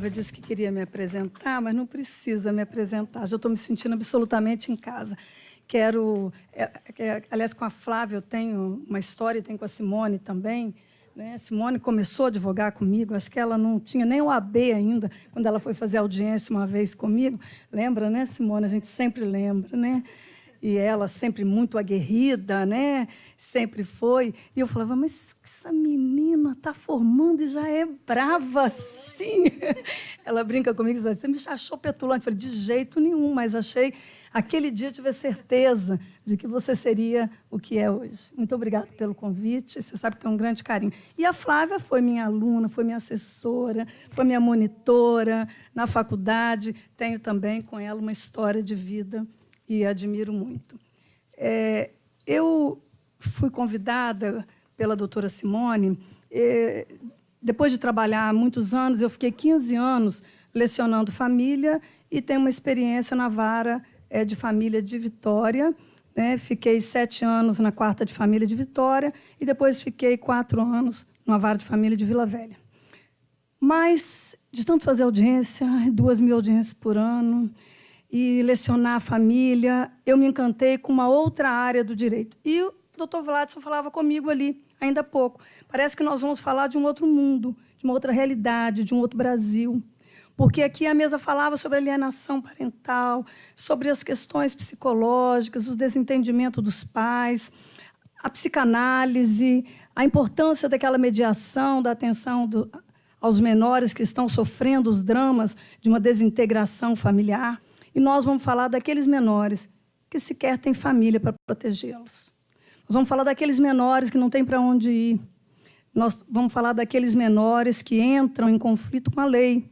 Flávia disse que queria me apresentar, mas não precisa me apresentar. Já estou me sentindo absolutamente em casa. Aliás, com a Flávia eu tenho uma história, tenho com a Simone também. Né? Simone começou a advogar comigo, acho que ela não tinha nem o AB ainda, quando ela foi fazer audiência uma vez comigo. Lembra, né, Simone? A gente sempre lembra, né? E ela sempre muito aguerrida, né? Sempre foi. E eu falava, mas essa menina está formando e já é brava assim. Ela brinca comigo e diz, você me achou petulante. Eu falei, de jeito nenhum, mas achei, aquele dia eu tive a certeza de que você seria o que é hoje. Muito obrigada pelo convite, você sabe que tem um grande carinho. E a Flávia foi minha aluna, foi minha assessora, foi minha monitora na faculdade. Tenho também com ela uma história de vida e admiro muito. Eu fui convidada pela doutora Simone, depois de trabalhar há muitos anos, eu fiquei 15 anos lecionando família e tenho uma experiência na vara de família de Vitória. Né? Fiquei 7 anos na 4ª de família de Vitória e depois fiquei 4 anos na vara de família de Vila Velha. Mas, de tanto fazer audiência, 2.000 audiências por ano, e lecionar a família, eu me encantei com uma outra área do direito. E o doutor Vladson falava comigo ali, ainda há pouco. Parece que nós vamos falar de um outro mundo, de uma outra realidade, de um outro Brasil. Porque aqui a mesa falava sobre alienação parental, sobre as questões psicológicas, o desentendimento dos pais, a psicanálise, a importância daquela mediação, da atenção aos menores que estão sofrendo os dramas de uma desintegração familiar. E nós vamos falar daqueles menores que sequer têm família para protegê-los. Nós vamos falar daqueles menores que não têm para onde ir. Nós vamos falar daqueles menores que entram em conflito com a lei,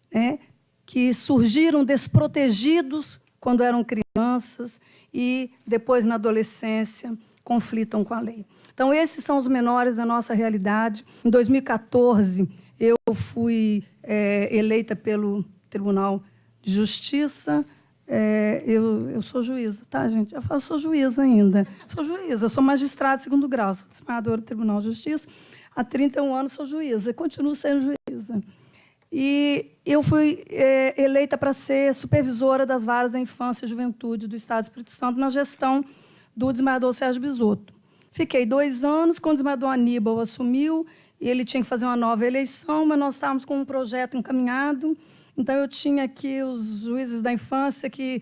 né? Que surgiram desprotegidos quando eram crianças e, depois, na adolescência, conflitam com a lei. Então, esses são os menores da nossa realidade. Em 2014, eu fui eleita pelo Tribunal de Justiça. Eu sou juíza, tá, gente? Eu falo, sou juíza ainda. Sou juíza, sou magistrada de 2º grau, sou desembargadora do Tribunal de Justiça. Há 31 anos sou juíza, continuo sendo juíza. E eu fui eleita para ser supervisora das varas da infância e juventude do Estado do Espírito Santo na gestão do desembargador Sérgio Bisotto. Fiquei 2 anos, quando o desembargador Aníbal assumiu, e ele tinha que fazer uma nova eleição, mas nós estávamos com um projeto encaminhado. Então, eu tinha aqui os juízes da infância que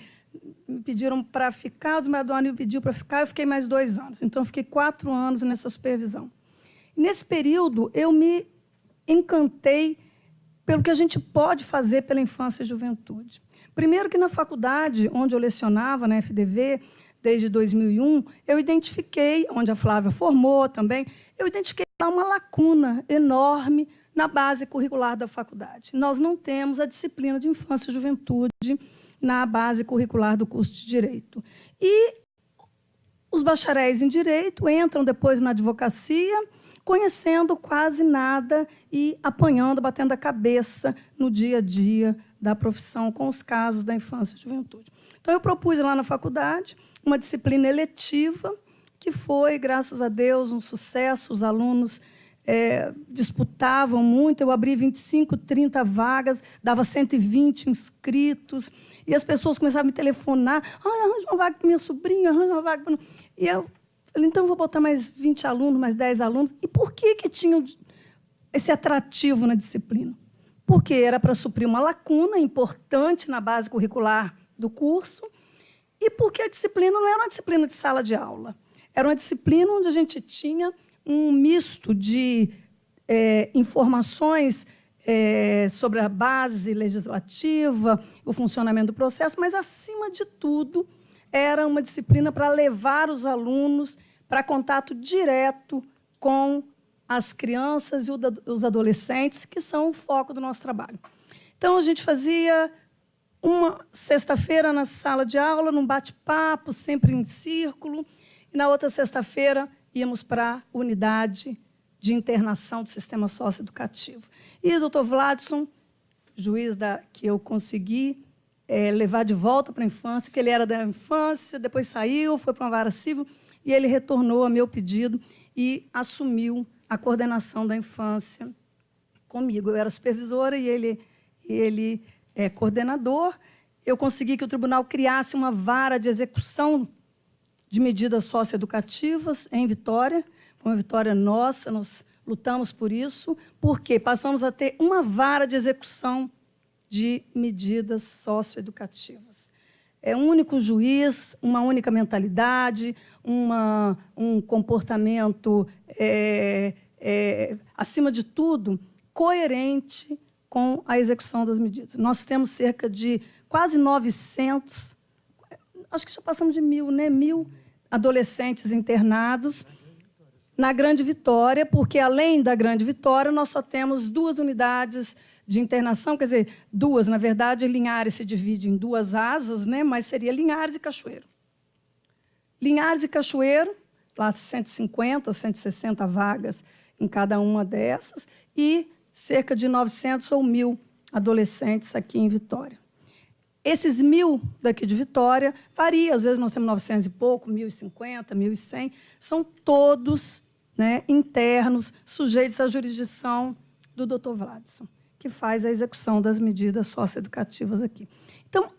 me pediram para ficar, o desembargador Aníbal pediu para ficar, eu fiquei mais 2 anos. Então, eu fiquei 4 anos nessa supervisão. E, nesse período, eu me encantei pelo que a gente pode fazer pela infância e juventude. Primeiro que na faculdade, onde eu lecionava, na FDV, desde 2001, eu identifiquei, onde a Flávia formou também, eu identifiquei lá uma lacuna enorme na base curricular da faculdade. Nós não temos a disciplina de infância e juventude na base curricular do curso de Direito. E os bacharéis em Direito entram depois na advocacia, conhecendo quase nada e apanhando, batendo a cabeça no dia a dia da profissão com os casos da infância e juventude. Então, eu propus lá na faculdade uma disciplina eletiva, que foi, graças a Deus, um sucesso. Os alunos disputavam muito, eu abri 25, 30 vagas, dava 120 inscritos, e as pessoas começavam a me telefonar, arranja uma vaga para minha sobrinha, arranja uma vaga para... E eu falei, então eu vou botar mais 20 alunos, mais 10 alunos. E por que tinham esse atrativo na disciplina? Porque era para suprir uma lacuna importante na base curricular do curso, e porque a disciplina não era uma disciplina de sala de aula, era uma disciplina onde a gente tinha um misto de informações sobre a base legislativa, o funcionamento do processo, mas, acima de tudo, era uma disciplina para levar os alunos para contato direto com as crianças e os adolescentes, que são o foco do nosso trabalho. Então, a gente fazia uma sexta-feira na sala de aula, num bate-papo, sempre em círculo, e, na outra sexta-feira, íamos para a unidade de internação do sistema socioeducativo. E o doutor Vladson, juiz que eu consegui levar de volta para a infância, que ele era da infância, depois saiu, foi para uma vara civil, e ele retornou a meu pedido e assumiu a coordenação da infância comigo. Eu era supervisora e ele é coordenador. Eu consegui que o tribunal criasse uma vara de execução de medidas socioeducativas em Vitória. Foi uma vitória nossa, nós lutamos por isso, porque passamos a ter uma vara de execução de medidas socioeducativas. É um único juiz, uma única mentalidade, um comportamento, acima de tudo, coerente com a execução das medidas. Nós temos cerca de quase 900, acho que já passamos de 1.000, né? 1.000 adolescentes internados na Grande Vitória, porque, além da Grande Vitória, nós só temos 2 unidades de internação, quer dizer, 2, na verdade, Linhares se divide em 2 asas, né? Mas seria Linhares e Cachoeiro. Linhares e Cachoeiro, lá 150, 160 vagas em cada uma dessas, e cerca de 900 ou 1.000 adolescentes aqui em Vitória. Esses 1.000 daqui de Vitória, varia, às vezes nós temos 900 e pouco, 1.050, 1.100, são todos, né, internos, sujeitos à jurisdição do Dr. Vladson, que faz a execução das medidas socioeducativas aqui. Então,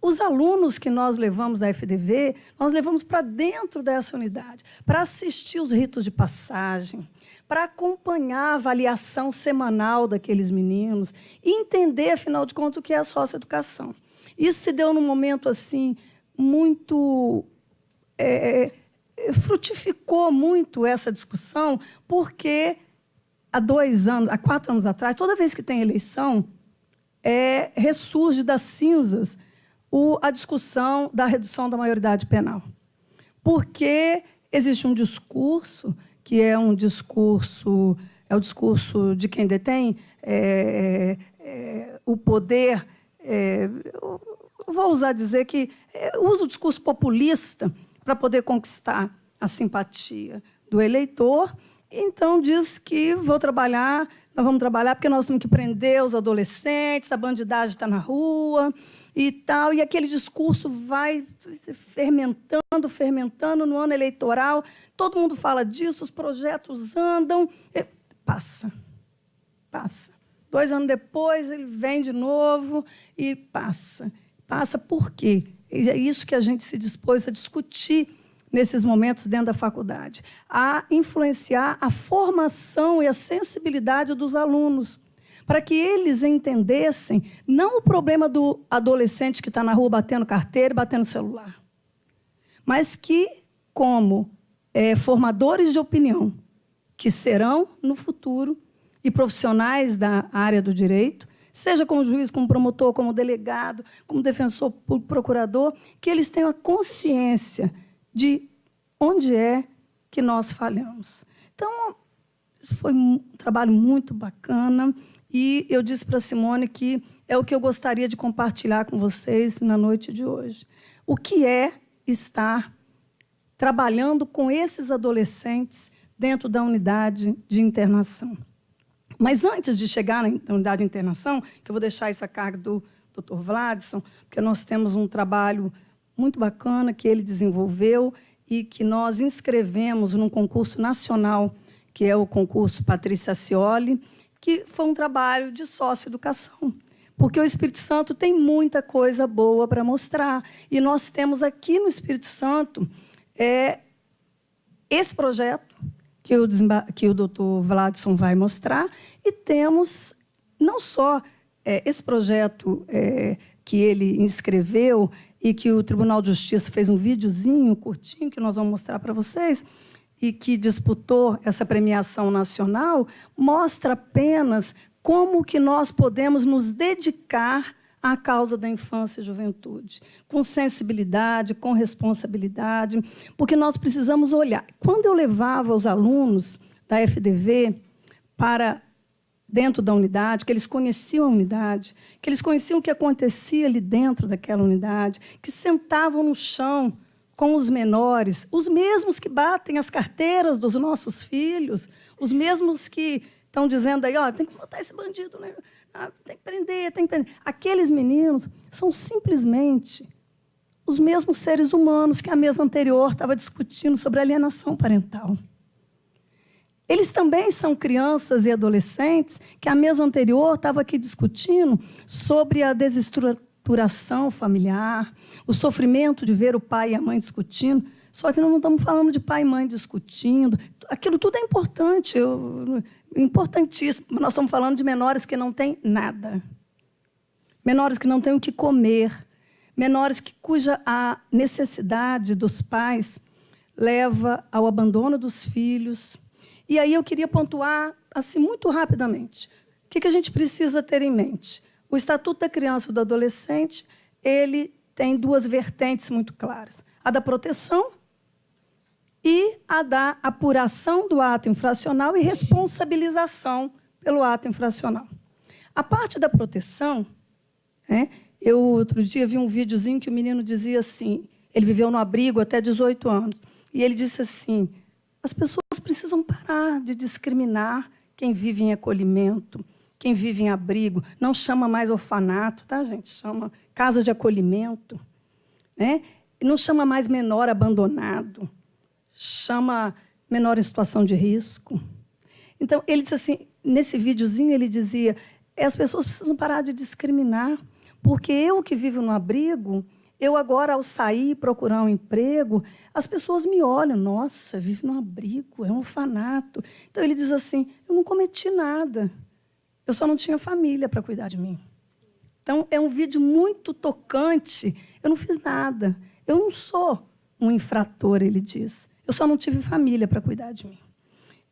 os alunos que nós levamos da FDV, nós levamos para dentro dessa unidade, para assistir os ritos de passagem, para acompanhar a avaliação semanal daqueles meninos e entender, afinal de contas, o que é a socioeducação. Isso se deu num momento assim muito... frutificou muito essa discussão, porque há 4 anos atrás, toda vez que tem eleição, ressurge das cinzas a discussão da redução da maioridade penal. Porque existe um discurso que é o discurso de quem detém o poder, eu vou usar dizer que usa o discurso populista para poder conquistar a simpatia do eleitor. Então, diz que nós vamos trabalhar porque nós temos que prender os adolescentes, a bandidagem está na rua e tal. E aquele discurso vai fermentando no ano eleitoral. Todo mundo fala disso, os projetos andam. Passa. 2 anos depois, ele vem de novo e passa. Passa por quê? É isso que a gente se dispôs a discutir nesses momentos dentro da faculdade, a influenciar a formação e a sensibilidade dos alunos, para que eles entendessem não o problema do adolescente que está na rua batendo carteira e batendo celular, mas que, como formadores de opinião, que serão, no futuro, e profissionais da área do direito, seja como juiz, como promotor, como delegado, como defensor público, procurador, que eles tenham a consciência de onde é que nós falhamos. Então, isso foi um trabalho muito bacana e eu disse para a Simone que é o que eu gostaria de compartilhar com vocês na noite de hoje. O que é estar trabalhando com esses adolescentes dentro da unidade de internação. Mas antes de chegar na unidade de internação, que eu vou deixar isso a cargo do Dr. Vladson, porque nós temos um trabalho muito bacana que ele desenvolveu e que nós inscrevemos num concurso nacional, que é o concurso Patrícia Scioli, que foi um trabalho de socioeducação, porque o Espírito Santo tem muita coisa boa para mostrar. E nós temos aqui no Espírito Santo esse projeto que o Dr. Vladson vai mostrar, e temos não só esse projeto que ele inscreveu e que o Tribunal de Justiça fez um videozinho curtinho, que nós vamos mostrar para vocês, e que disputou essa premiação nacional, mostra apenas como que nós podemos nos dedicar à causa da infância e juventude, com sensibilidade, com responsabilidade, porque nós precisamos olhar. Quando eu levava os alunos da FDV para dentro da unidade, que eles conheciam a unidade, que eles conheciam o que acontecia ali dentro daquela unidade, que sentavam no chão com os menores, os mesmos que batem as carteiras dos nossos filhos, os mesmos que estão dizendo aí, tem que botar esse bandido, né? Tem que prender, tem que prender. Aqueles meninos são simplesmente os mesmos seres humanos que a mesa anterior estava discutindo sobre alienação parental. Eles também são crianças e adolescentes que, a mesa anterior, estava aqui discutindo sobre a desestruturação familiar, o sofrimento de ver o pai e a mãe discutindo. Só que nós não estamos falando de pai e mãe discutindo. Aquilo tudo é importante, importantíssimo. Nós estamos falando de menores que não têm nada. Menores que não têm o que comer. Menores cuja a necessidade dos pais leva ao abandono dos filhos. E aí eu queria pontuar, assim, muito rapidamente, o que a gente precisa ter em mente. O Estatuto da Criança e do Adolescente, ele tem duas vertentes muito claras. A da proteção e a da apuração do ato infracional e responsabilização pelo ato infracional. A parte da proteção, eu outro dia vi um videozinho que o menino dizia assim, ele viveu no abrigo até 18 anos, e ele disse assim, as pessoas precisam parar de discriminar quem vive em acolhimento, quem vive em abrigo. Não chama mais orfanato, tá, gente? Chama casa de acolhimento. Né? E não chama mais menor abandonado. Chama menor em situação de risco. Então, ele disse assim, nesse videozinho, ele dizia, as pessoas precisam parar de discriminar, porque eu que vivo no abrigo, eu agora, ao sair, procurar um emprego, as pessoas me olham, nossa, vive no abrigo, é um orfanato. Então, ele diz assim, eu não cometi nada, eu só não tinha família para cuidar de mim. Então, é um vídeo muito tocante, eu não fiz nada, eu não sou um infrator, ele diz, eu só não tive família para cuidar de mim.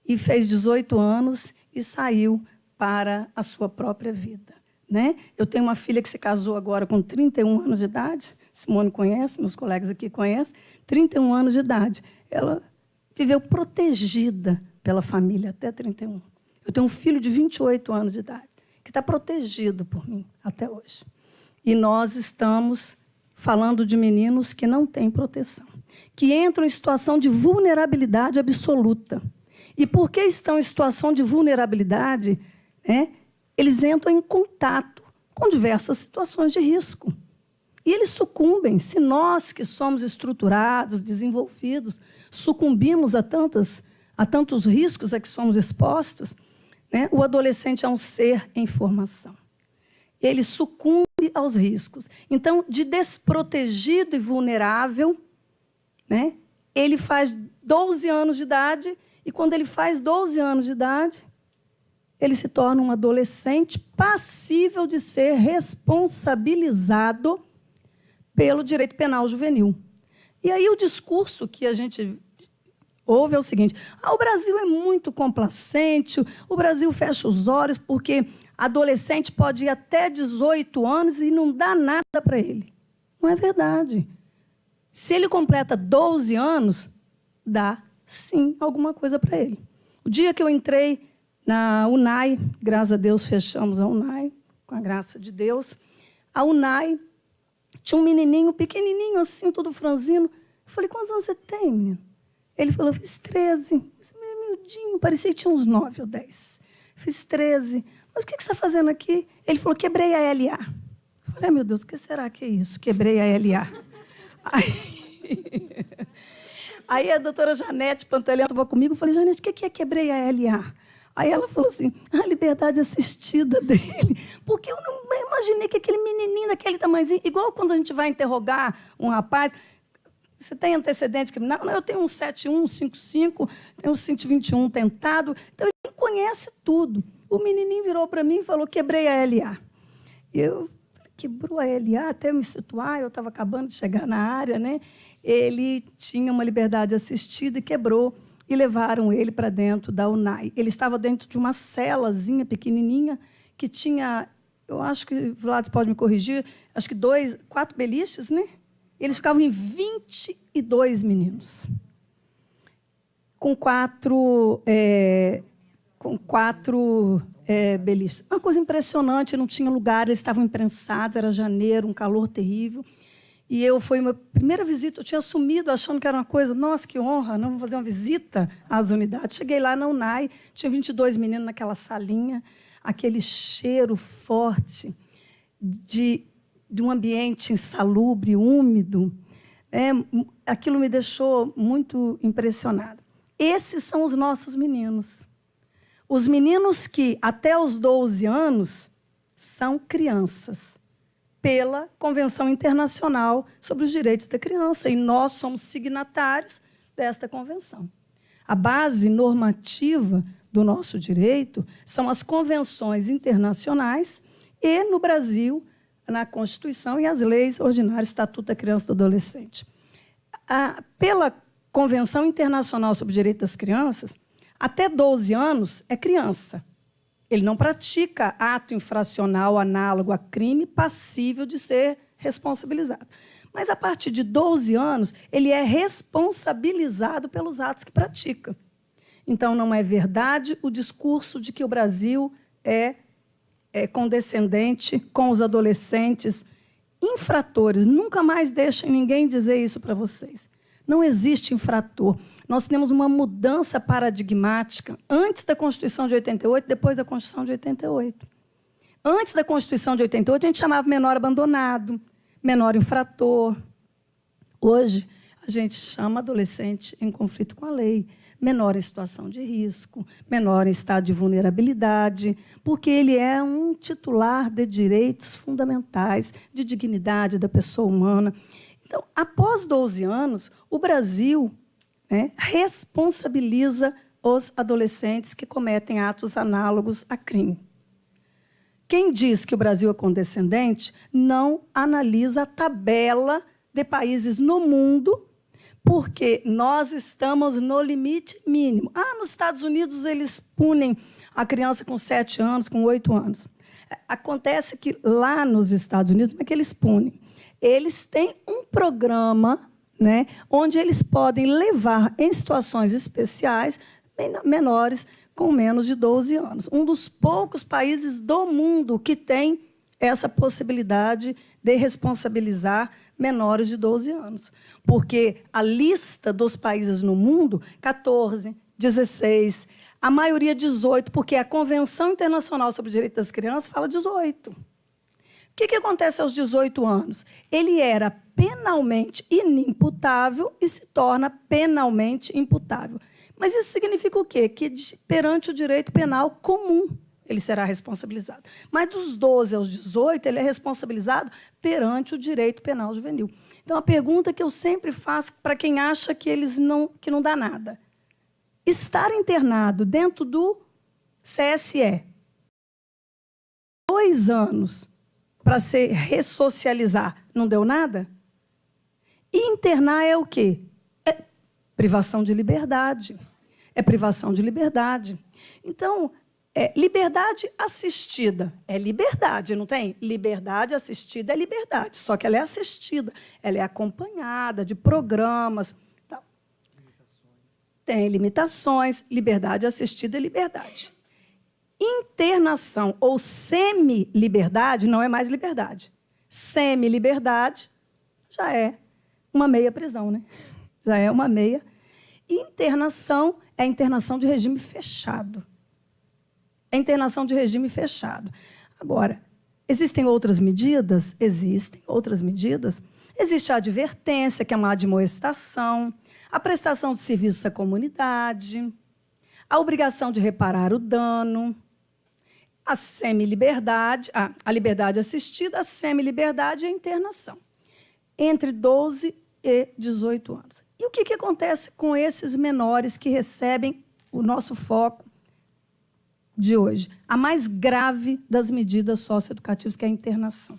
E fez 18 anos e saiu para a sua própria vida. Né? Eu tenho uma filha que se casou agora com 31 anos de idade, Simone conhece, meus colegas aqui conhecem, 31 anos de idade. Ela viveu protegida pela família até 31. Eu tenho um filho de 28 anos de idade, que está protegido por mim até hoje. E nós estamos falando de meninos que não têm proteção, que entram em situação de vulnerabilidade absoluta. E porque estão em situação de vulnerabilidade, eles entram em contato com diversas situações de risco. E eles sucumbem. Se nós, que somos estruturados, desenvolvidos, sucumbimos a tantos riscos a que somos expostos, o adolescente é um ser em formação. Ele sucumbe aos riscos. Então, de desprotegido e vulnerável, ele faz 12 anos de idade, e quando ele faz 12 anos de idade, ele se torna um adolescente passível de ser responsabilizado pelo direito penal juvenil. E aí o discurso que a gente ouve é o seguinte, o Brasil é muito complacente, o Brasil fecha os olhos porque adolescente pode ir até 18 anos e não dá nada para ele. Não é verdade. Se ele completa 12 anos, dá, sim, alguma coisa para ele. O dia que eu entrei na UNAI, graças a Deus fechamos a UNAI, com a graça de Deus, a UNAI tinha um menininho pequenininho, assim, todo franzino. Eu falei, quantos anos você tem, menino? Ele falou, fiz 13. Meio miudinho, parecia que tinha uns 9 ou 10. Fiz 13. Mas o que você está fazendo aqui? Ele falou, quebrei a LA. Eu falei, meu Deus, o que será que é isso? Quebrei a LA. Aí a doutora Janete Pantaleão estava comigo, eu falei, Janete, o que é quebrei a LA? Aí ela falou assim, a liberdade assistida dele. Porque eu não imaginei que aquele menininho daquele tamanhozinho, igual quando a gente vai interrogar um rapaz, você tem antecedente criminal? Não, eu tenho um 71, um 55, tenho um 121 tentado. Então, ele conhece tudo. O menininho virou para mim e falou, quebrei a LA. Eu quebrou a LA, até me situar, eu estava acabando de chegar na área, né? Ele tinha uma liberdade assistida e quebrou. E levaram ele para dentro da UNAI. Ele estava dentro de uma celazinha pequenininha que tinha, eu acho que o Vlad pode me corrigir, acho que 4 beliches, né? Eles ficavam em 22 meninos. Com quatro beliches. Uma coisa impressionante, não tinha lugar, eles estavam imprensados, era janeiro, um calor terrível. E foi uma primeira visita, eu tinha assumido, achando que era uma coisa, nossa, que honra, não vou fazer uma visita às unidades. Cheguei lá na UNAI, tinha 22 meninos naquela salinha, aquele cheiro forte de um ambiente insalubre, úmido. Aquilo me deixou muito impressionada. Esses são os nossos meninos. Os meninos que, até os 12 anos, são crianças, pela Convenção Internacional sobre os Direitos da Criança, e nós somos signatários desta convenção. A base normativa do nosso direito são as convenções internacionais e, no Brasil, na Constituição e as leis ordinárias, Estatuto da Criança e do Adolescente. Pela Convenção Internacional sobre o Direito das Crianças, até 12 anos é criança. Ele não pratica ato infracional análogo a crime passível de ser responsabilizado. Mas, a partir de 12 anos, ele é responsabilizado pelos atos que pratica. Então, não é verdade o discurso de que o Brasil é condescendente com os adolescentes infratores. Nunca mais deixem ninguém dizer isso para vocês. Não existe infrator. Nós temos uma mudança paradigmática antes da Constituição de 88, depois da Constituição de 88. Antes da Constituição de 88, a gente chamava menor abandonado, menor infrator. Hoje, a gente chama adolescente em conflito com a lei, menor em situação de risco, menor em estado de vulnerabilidade, porque ele é um titular de direitos fundamentais, de dignidade da pessoa humana. Então, após 12 anos, o Brasil responsabiliza os adolescentes que cometem atos análogos a crime. Quem diz que o Brasil é condescendente não analisa a tabela de países no mundo, porque nós estamos no limite mínimo. Nos Estados Unidos, eles punem a criança com 7 anos, com 8 anos. Acontece que lá nos Estados Unidos, como é que eles punem? Eles têm um programa, onde eles podem levar, em situações especiais, menores com menos de 12 anos. Um dos poucos países do mundo que tem essa possibilidade de responsabilizar menores de 12 anos. Porque a lista dos países no mundo, 14, 16, a maioria 18, porque a Convenção Internacional sobre o Direito das Crianças fala 18. O que acontece aos 18 anos? Ele era penalmente inimputável e se torna penalmente imputável. Mas isso significa o quê? Que perante o direito penal comum ele será responsabilizado. Mas dos 12 aos 18, ele é responsabilizado perante o direito penal juvenil. Então, a pergunta que eu sempre faço para quem acha que que não dá nada. Estar internado dentro do CSE 2 anos para se ressocializar, não deu nada? E internar é o quê? É privação de liberdade. É privação de liberdade. Então, liberdade assistida é liberdade, não tem? Liberdade assistida é liberdade, só que ela é assistida, ela é acompanhada de programas. Tal. Tem limitações, liberdade assistida é liberdade. Internação ou semi-liberdade não é mais liberdade. Semi-liberdade já é uma meia prisão, né? Já é uma meia. Internação é internação de regime fechado. É internação de regime fechado. Agora, existem outras medidas? Existem outras medidas. Existe a advertência, que é uma admoestação, a prestação de serviços à comunidade, a obrigação de reparar o dano, a semi-liberdade, a liberdade assistida, a semi-liberdade e a internação, entre 12 e 18 anos. E o que acontece com esses menores que recebem o nosso foco de hoje? A mais grave das medidas socioeducativas, que é a internação.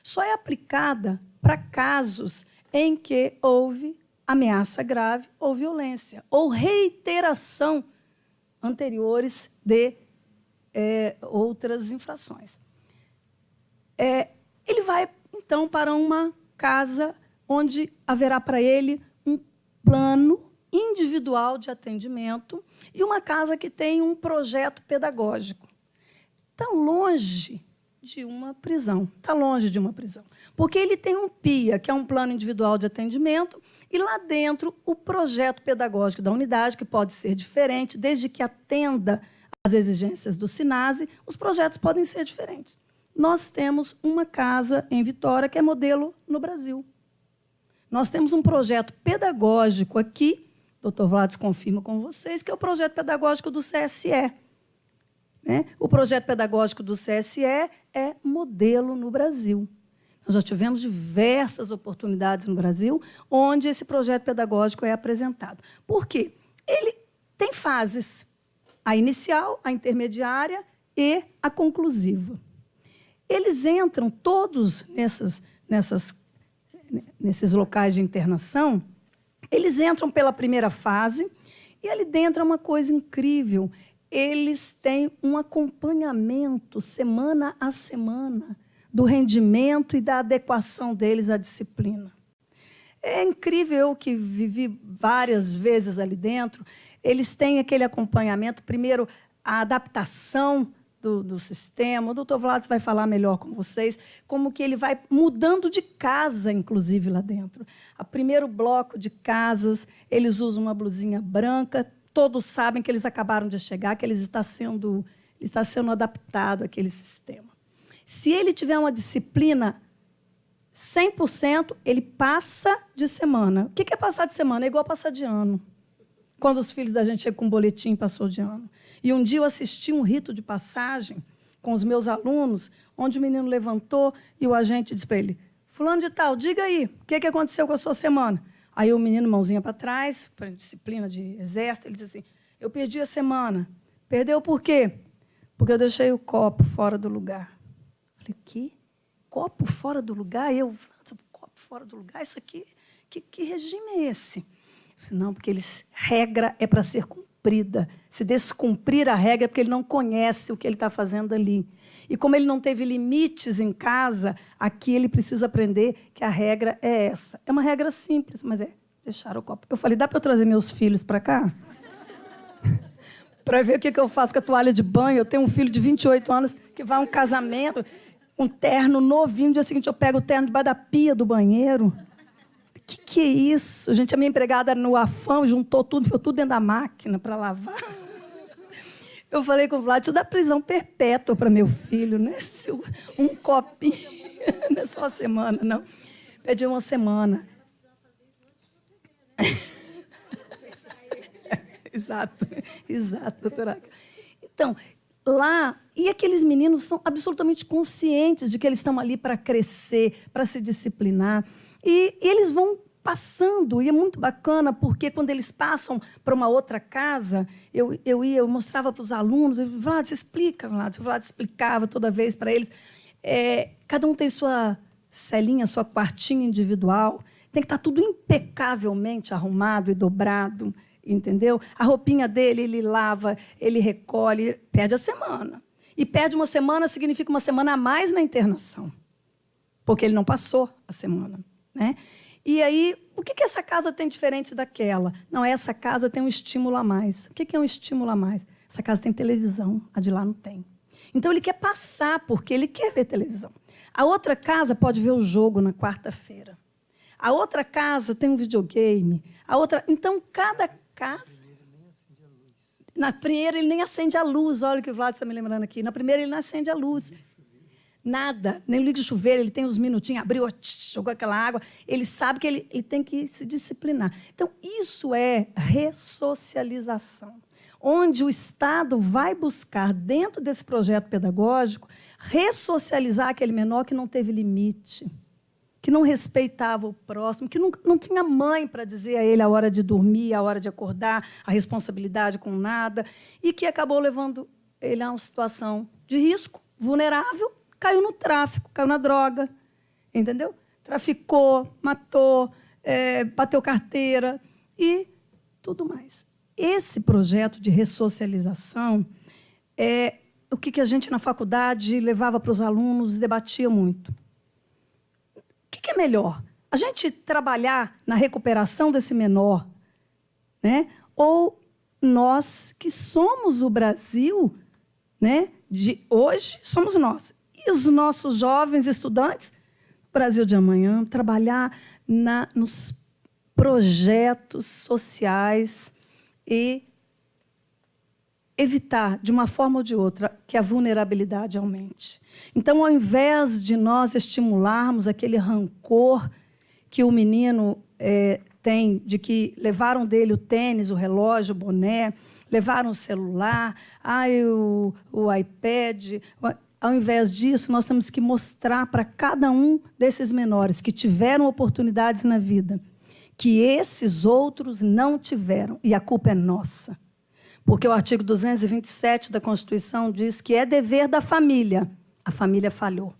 Só é aplicada para casos em que houve ameaça grave ou violência, ou reiteração anteriores de outras infrações. Ele vai, então, para uma casa onde haverá para ele um plano individual de atendimento e uma casa que tem um projeto pedagógico. Está longe de uma prisão, está longe de uma prisão, porque ele tem um PIA, que é um plano individual de atendimento, e lá dentro o projeto pedagógico da unidade, que pode ser diferente, desde que atenda às exigências do SINASE, os projetos podem ser diferentes. Nós temos uma casa em Vitória que é modelo no Brasil. Nós temos um projeto pedagógico aqui o Dr. Vlados confirma com vocês, que é o projeto pedagógico do CSE. Né? O projeto pedagógico do CSE é modelo no Brasil. Nós já tivemos diversas oportunidades no Brasil onde esse projeto pedagógico é apresentado. Por quê? Ele tem fases, a inicial, a intermediária e a conclusiva. Eles entram todos nesses locais de internação, eles entram pela primeira fase, e ali dentro é uma coisa incrível. Eles têm um acompanhamento, semana a semana, do rendimento e da adequação deles à disciplina. É incrível, eu que vivi várias vezes ali dentro, eles têm aquele acompanhamento, primeiro, a adaptação do sistema. O doutor Vlados vai falar melhor com vocês, como que ele vai mudando de casa, inclusive, lá dentro. O primeiro bloco de casas, eles usam uma blusinha branca, todos sabem que eles acabaram de chegar, que ele está sendo adaptado àquele sistema. Se ele tiver uma disciplina 100%, ele passa de semana. O que é passar de semana? É igual passar de ano. Quando os filhos da gente chegam com um boletim, passou de ano. E um dia eu assisti um rito de passagem com os meus alunos, onde o menino levantou e o agente disse para ele: fulano de tal, diga aí, o que aconteceu com a sua semana? Aí o menino, mãozinha para trás, para disciplina de exército, ele disse assim: eu perdi a semana. Perdeu por quê? Porque eu deixei o copo fora do lugar. Eu falei: quê? Copo fora do lugar? Copo fora do lugar? Isso aqui, que regime é esse? Eu disse: não, porque regra é para ser cumprida. Se descumprir a regra é porque ele não conhece o que ele está fazendo ali. E como ele não teve limites em casa, aqui ele precisa aprender que a regra é essa. É uma regra simples, mas é deixar o copo. Eu falei: dá para eu trazer meus filhos para cá? Para ver o que eu faço com a toalha de banho. Eu tenho um filho de 28 anos que vai a um casamento, um terno novinho. No dia seguinte eu pego o terno debaixo da pia do banheiro. O que é isso? Gente, a minha empregada no Afam juntou tudo, foi tudo dentro da máquina para lavar. Eu falei com o Vlad: isso dá prisão perpétua para meu filho, né? Um copinho, não é só uma semana, não. Pedi uma semana. Exato, doutora. Então, lá, e aqueles meninos são absolutamente conscientes de que eles estão ali para crescer, para se disciplinar. E eles vão passando, e é muito bacana, porque quando eles passam para uma outra casa, eu mostrava para os alunos, eu falava: Vlad, explica, Vlad. O Vlad explicava toda vez para eles. Cada um tem sua celinha, sua quartinha individual, tem que estar tudo impecavelmente arrumado e dobrado, entendeu? A roupinha dele, ele lava, ele recolhe, perde a semana. E perde uma semana significa uma semana a mais na internação, porque ele não passou a semana, né? E aí, o que essa casa tem diferente daquela? Não, essa casa tem um estímulo a mais. O que é um estímulo a mais? Essa casa tem televisão, a de lá não tem. Então, ele quer passar, porque ele quer ver televisão. A outra casa pode ver o jogo na quarta-feira. A outra casa tem um videogame. Então, cada casa... Na primeira, ele nem acende a luz. Olha o que o Vlad está me lembrando aqui. Na primeira, ele não acende a luz. Nada, nem liga o chuveiro, ele tem uns minutinhos, abriu, jogou aquela água, ele sabe que ele tem que se disciplinar. Então, isso é ressocialização, onde o Estado vai buscar, dentro desse projeto pedagógico, ressocializar aquele menor que não teve limite, que não respeitava o próximo, que não tinha mãe para dizer a ele a hora de dormir, a hora de acordar, a responsabilidade com nada, e que acabou levando ele a uma situação de risco, vulnerável. Caiu no tráfico, caiu na droga, entendeu? Traficou, matou, bateu carteira e tudo mais. Esse projeto de ressocialização é o que a gente, na faculdade, levava para os alunos e debatia muito. O que é melhor? A gente trabalhar na recuperação desse menor, né? Ou nós, que somos o Brasil, né? De hoje, somos nós. E os nossos jovens estudantes, Brasil de amanhã, trabalhar nos projetos sociais e evitar, de uma forma ou de outra, que a vulnerabilidade aumente. Então, ao invés de nós estimularmos aquele rancor que o menino tem de que levaram dele o tênis, o relógio, o boné, levaram o celular, o iPad. Ao invés disso, nós temos que mostrar para cada um desses menores que tiveram oportunidades na vida, que esses outros não tiveram, e a culpa é nossa. Porque o artigo 227 da Constituição diz que é dever da família. A família falhou.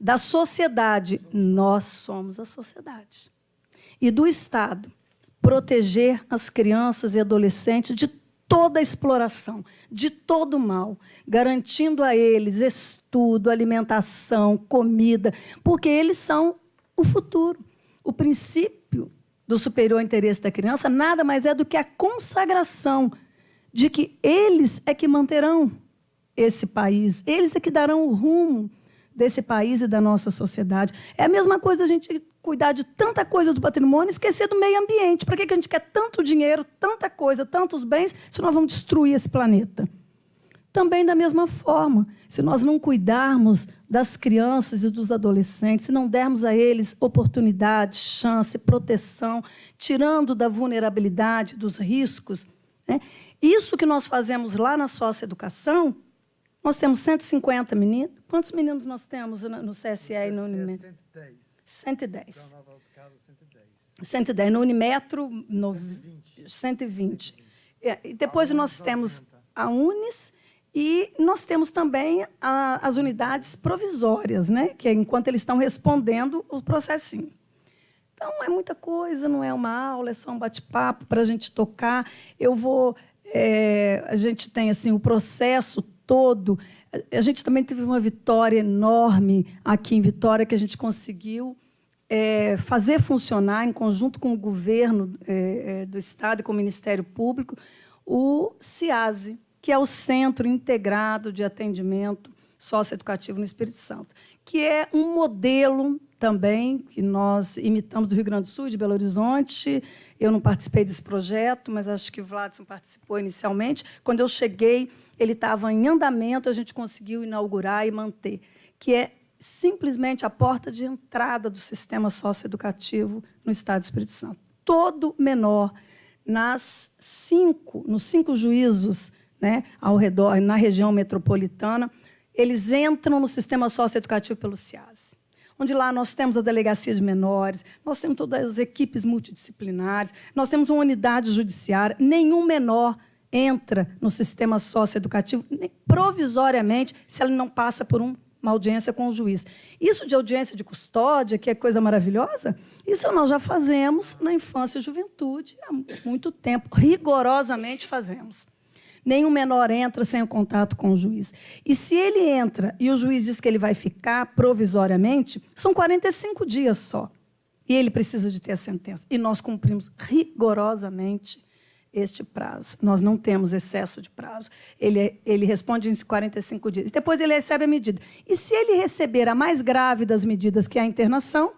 Da sociedade, nós somos a sociedade. E do Estado, proteger as crianças e adolescentes de toda a exploração, de todo o mal, garantindo a eles estudo, alimentação, comida, porque eles são o futuro. O princípio do superior interesse da criança nada mais é do que a consagração de que eles é que manterão esse país, eles é que darão o rumo desse país e da nossa sociedade. É a mesma coisa a gente cuidar de tanta coisa do patrimônio e esquecer do meio ambiente. Para que a gente quer tanto dinheiro, tanta coisa, tantos bens, se nós vamos destruir esse planeta? Também da mesma forma, se nós não cuidarmos das crianças e dos adolescentes, se não dermos a eles oportunidade, chance, proteção, tirando da vulnerabilidade, dos riscos, né? Isso que nós fazemos lá na socioeducação, nós temos 150 meninos. Quantos meninos nós temos no CSE e no Unimetro? 110. 110. No Unimetro, 120. E depois nós temos a UNES e nós temos também as unidades provisórias, né? Que é enquanto eles estão respondendo o processinho. Então, é muita coisa, não é uma aula, é só um bate-papo para a gente tocar. A gente tem assim, o processo todo. A gente também teve uma vitória enorme aqui em Vitória, que a gente conseguiu fazer funcionar, em conjunto com o governo do Estado e com o Ministério Público, o CIASE, que é o Centro Integrado de Atendimento Socioeducativo no Espírito Santo, que é um modelo também que nós imitamos do Rio Grande do Sul, de Belo Horizonte. Eu não participei desse projeto, mas acho que o Vladson participou inicialmente. Quando eu cheguei, ele estava em andamento, a gente conseguiu inaugurar e manter, que é simplesmente a porta de entrada do sistema socioeducativo no Estado do Espírito Santo. Todo menor, nos 5 juízos, né, ao redor, na região metropolitana, eles entram no sistema socioeducativo pelo CIASE, onde lá nós temos a delegacia de menores, nós temos todas as equipes multidisciplinares, nós temos uma unidade judiciária. Nenhum menor entra no sistema socioeducativo provisoriamente se ele não passa por uma audiência com o juiz. Isso de audiência de custódia, que é coisa maravilhosa, isso nós já fazemos na infância e juventude há muito tempo, rigorosamente fazemos. Nenhum menor entra sem o contato com o juiz. E se ele entra e o juiz diz que ele vai ficar provisoriamente, são 45 dias só. E ele precisa de ter a sentença. E nós cumprimos rigorosamente este prazo. Nós não temos excesso de prazo. Ele responde em 45 dias. Depois ele recebe a medida. E se ele receber a mais grave das medidas, que é a internação,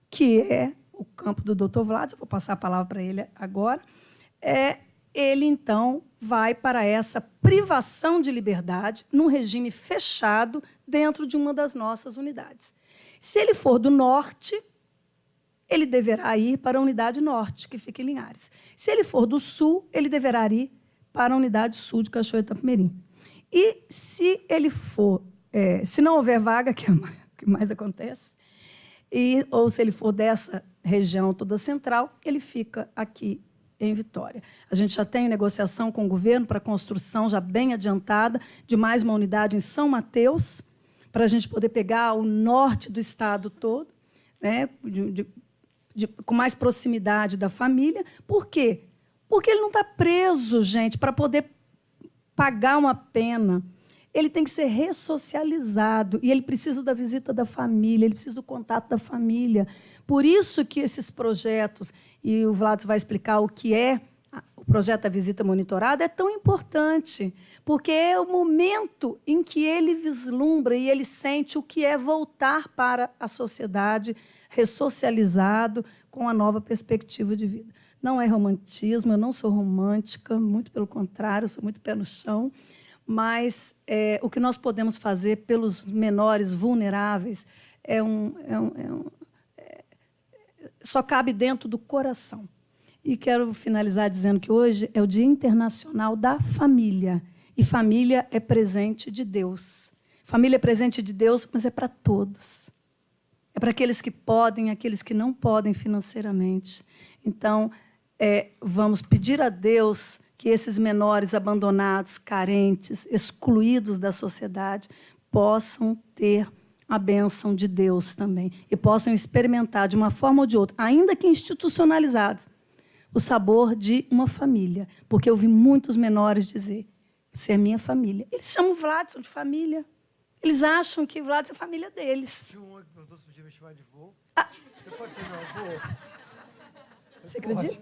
que é o campo do Dr. Vlad, eu vou passar a palavra para ele agora, ele, então, vai para essa privação de liberdade num regime fechado dentro de uma das nossas unidades. Se ele for do norte, ele deverá ir para a unidade norte, que fica em Linhares. Se ele for do sul, ele deverá ir para a unidade sul de Cachoeira de Itapemirim. E se ele for, se não houver vaga, que é o que mais acontece, ou se ele for dessa região toda central, ele fica aqui em Vitória. A gente já tem negociação com o governo para a construção já bem adiantada de mais uma unidade em São Mateus, para a gente poder pegar o norte do estado todo, né, com mais proximidade da família. Por quê? Porque ele não está preso, gente, para poder pagar uma pena. Ele tem que ser ressocializado e ele precisa da visita da família, ele precisa do contato da família. Por isso que esses projetos, e o Vlad vai explicar o que é o projeto da visita monitorada, é tão importante, porque é o momento em que ele vislumbra e ele sente o que é voltar para a sociedade ressocializado com a nova perspectiva de vida. Não é romantismo, eu não sou romântica, muito pelo contrário, eu sou muito pé no chão, mas o que nós podemos fazer pelos menores vulneráveis só cabe dentro do coração. E quero finalizar dizendo que hoje é o Dia Internacional da Família. E família é presente de Deus. Família é presente de Deus, mas é para todos. É para aqueles que podem, aqueles que não podem financeiramente. Então, vamos pedir a Deus que esses menores abandonados, carentes, excluídos da sociedade, possam ter a bênção de Deus também e possam experimentar, de uma forma ou de outra, ainda que institucionalizado, o sabor de uma família. Porque eu vi muitos menores dizer, você é minha família. Eles chamam o Vladson de família. Eles acham que o Vladson é a família deles. Tinha um que perguntou se podia me chamar de vô. Ah. Você pode ser meu avô? Você acredita?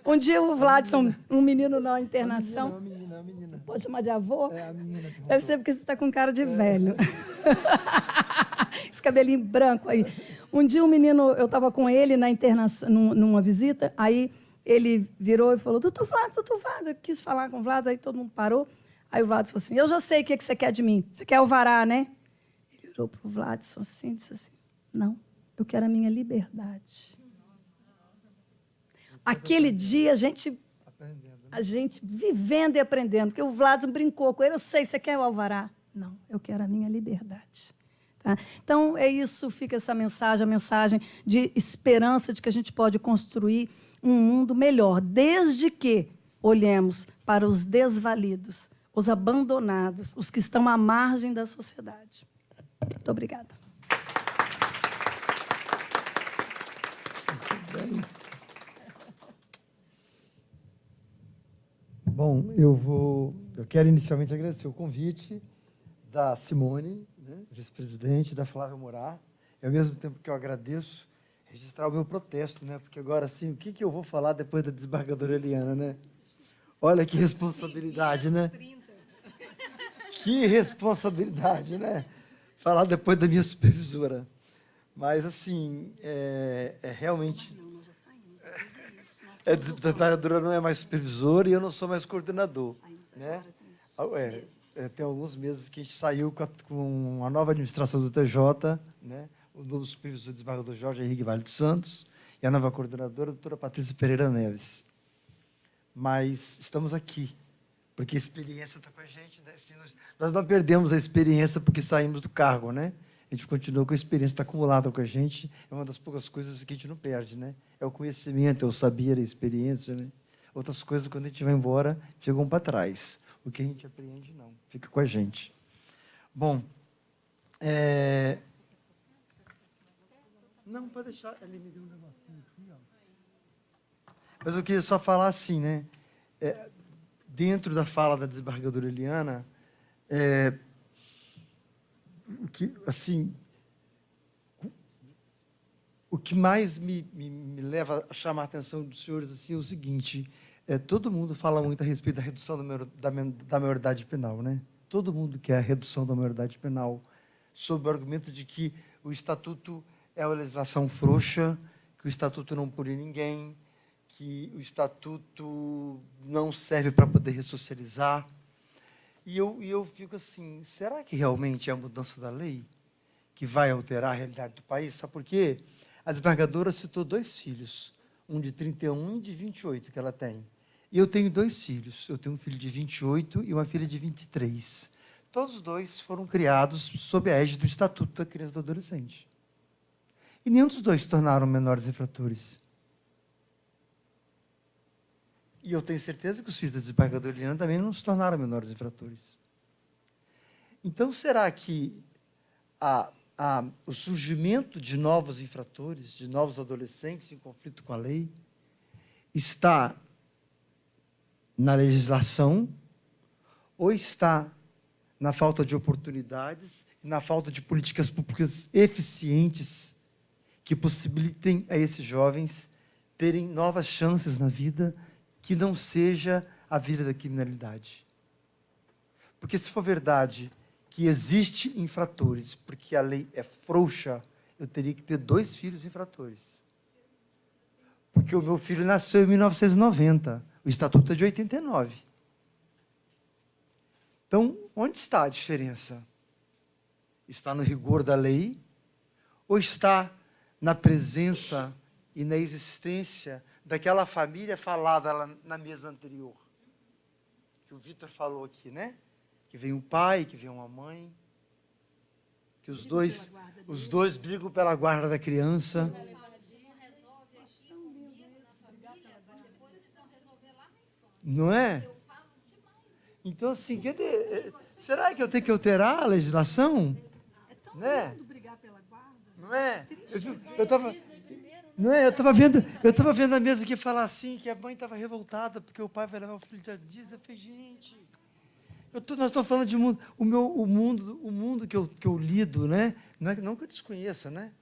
Um dia o Vladson, um menino na internação... Uma menina. Pode chamar de avô? É, a menina que Deve ser porque você está com cara de velho. Esse cabelinho branco aí. Um dia um menino, eu estava com ele na internação, numa visita, aí ele virou e falou, doutor Vladson, eu quis falar com o Vladson, aí todo mundo parou. Aí o Vladson falou assim, eu já sei o que você quer de mim. Você quer alvará, né? Ele virou para o Vladson assim e disse assim, não, eu quero a minha liberdade. Aquele dia a gente vivendo e aprendendo, porque o Vladson brincou com ele, eu sei, você quer o alvará? Não, eu quero a minha liberdade. Tá? Então, é isso, fica essa mensagem, a mensagem de esperança de que a gente pode construir um mundo melhor, desde que olhemos para os desvalidos, os abandonados, os que estão à margem da sociedade. Muito obrigada. Muito bem. Bom, eu quero inicialmente agradecer o convite da Simone, né, vice-presidente, da Flávia Morar, e ao mesmo tempo que eu agradeço, registrar o meu protesto, né, porque agora, assim, o que eu vou falar depois da desembargadora Eliana, né? Olha que responsabilidade, né? Que responsabilidade, né? Falar depois da minha supervisora. Mas, assim, realmente... A desembargadora não é mais supervisora e eu não sou mais coordenador. Né? Tem alguns meses que a gente saiu com a nova administração do TJ, né? O novo supervisor do desembargador Jorge Henrique Vale dos Santos e a nova coordenadora, a doutora Patrícia Pereira Neves. Mas estamos aqui, porque a experiência está com a gente. Né? Assim, nós não perdemos a experiência porque saímos do cargo, né? A gente continua com a experiência, está acumulada com a gente. É uma das poucas coisas que a gente não perde, né? É o conhecimento, é o saber, a experiência, né? Outras coisas, quando a gente vai embora, ficam para trás. O que a gente aprende, não. Fica com a gente. Bom, não, pode deixar. Ele me deu um negocinho aqui, ó. Mas eu queria só falar assim, né? Dentro da fala da desembargadora Eliana, o que mais me leva a chamar a atenção dos senhores assim, é o seguinte, todo mundo fala muito a respeito da redução da maioridade penal, né? Todo mundo quer a redução da maioridade penal, sob o argumento de que o Estatuto é uma legislação frouxa, que o Estatuto não pune ninguém, que o Estatuto não serve para poder ressocializar. E eu fico assim, será que realmente é a mudança da lei que vai alterar a realidade do país? Sabe por quê? A desembargadora citou 2 filhos, um de 31 e de 28 que ela tem. E eu tenho 2 filhos. Eu tenho um filho de 28 e uma filha de 23. Todos os 2 foram criados sob a égide do Estatuto da Criança e do Adolescente. E nenhum dos 2 se tornaram menores infratores. E eu tenho certeza que os filhos da desembargadora Eliana também não se tornaram menores infratores. Então, será que o surgimento de novos infratores, de novos adolescentes em conflito com a lei, está na legislação ou está na falta de oportunidades e na falta de políticas públicas eficientes que possibilitem a esses jovens terem novas chances na vida que não seja a vida da criminalidade? Porque, se for verdade que existe infratores, porque a lei é frouxa, eu teria que ter 2 filhos infratores. Porque o meu filho nasceu em 1990, o Estatuto é de 89. Então, onde está a diferença? Está no rigor da lei ou está na presença e na existência daquela família falada lá na mesa anterior. Que o Vitor falou aqui, né? Que vem um pai, que vem uma mãe. Que os dois brigam pela guarda da criança. Não é? Então, assim, será que eu tenho que alterar a legislação? É tão Né? lindo brigar pela guarda. Não é? Não é? Eu estava vendo a mesa aqui falar assim, que a mãe estava revoltada porque o pai vai levar o filho de Disney. Eu falei, gente, nós estamos falando de mundo, o mundo que eu lido, né? Não que eu desconheça, né?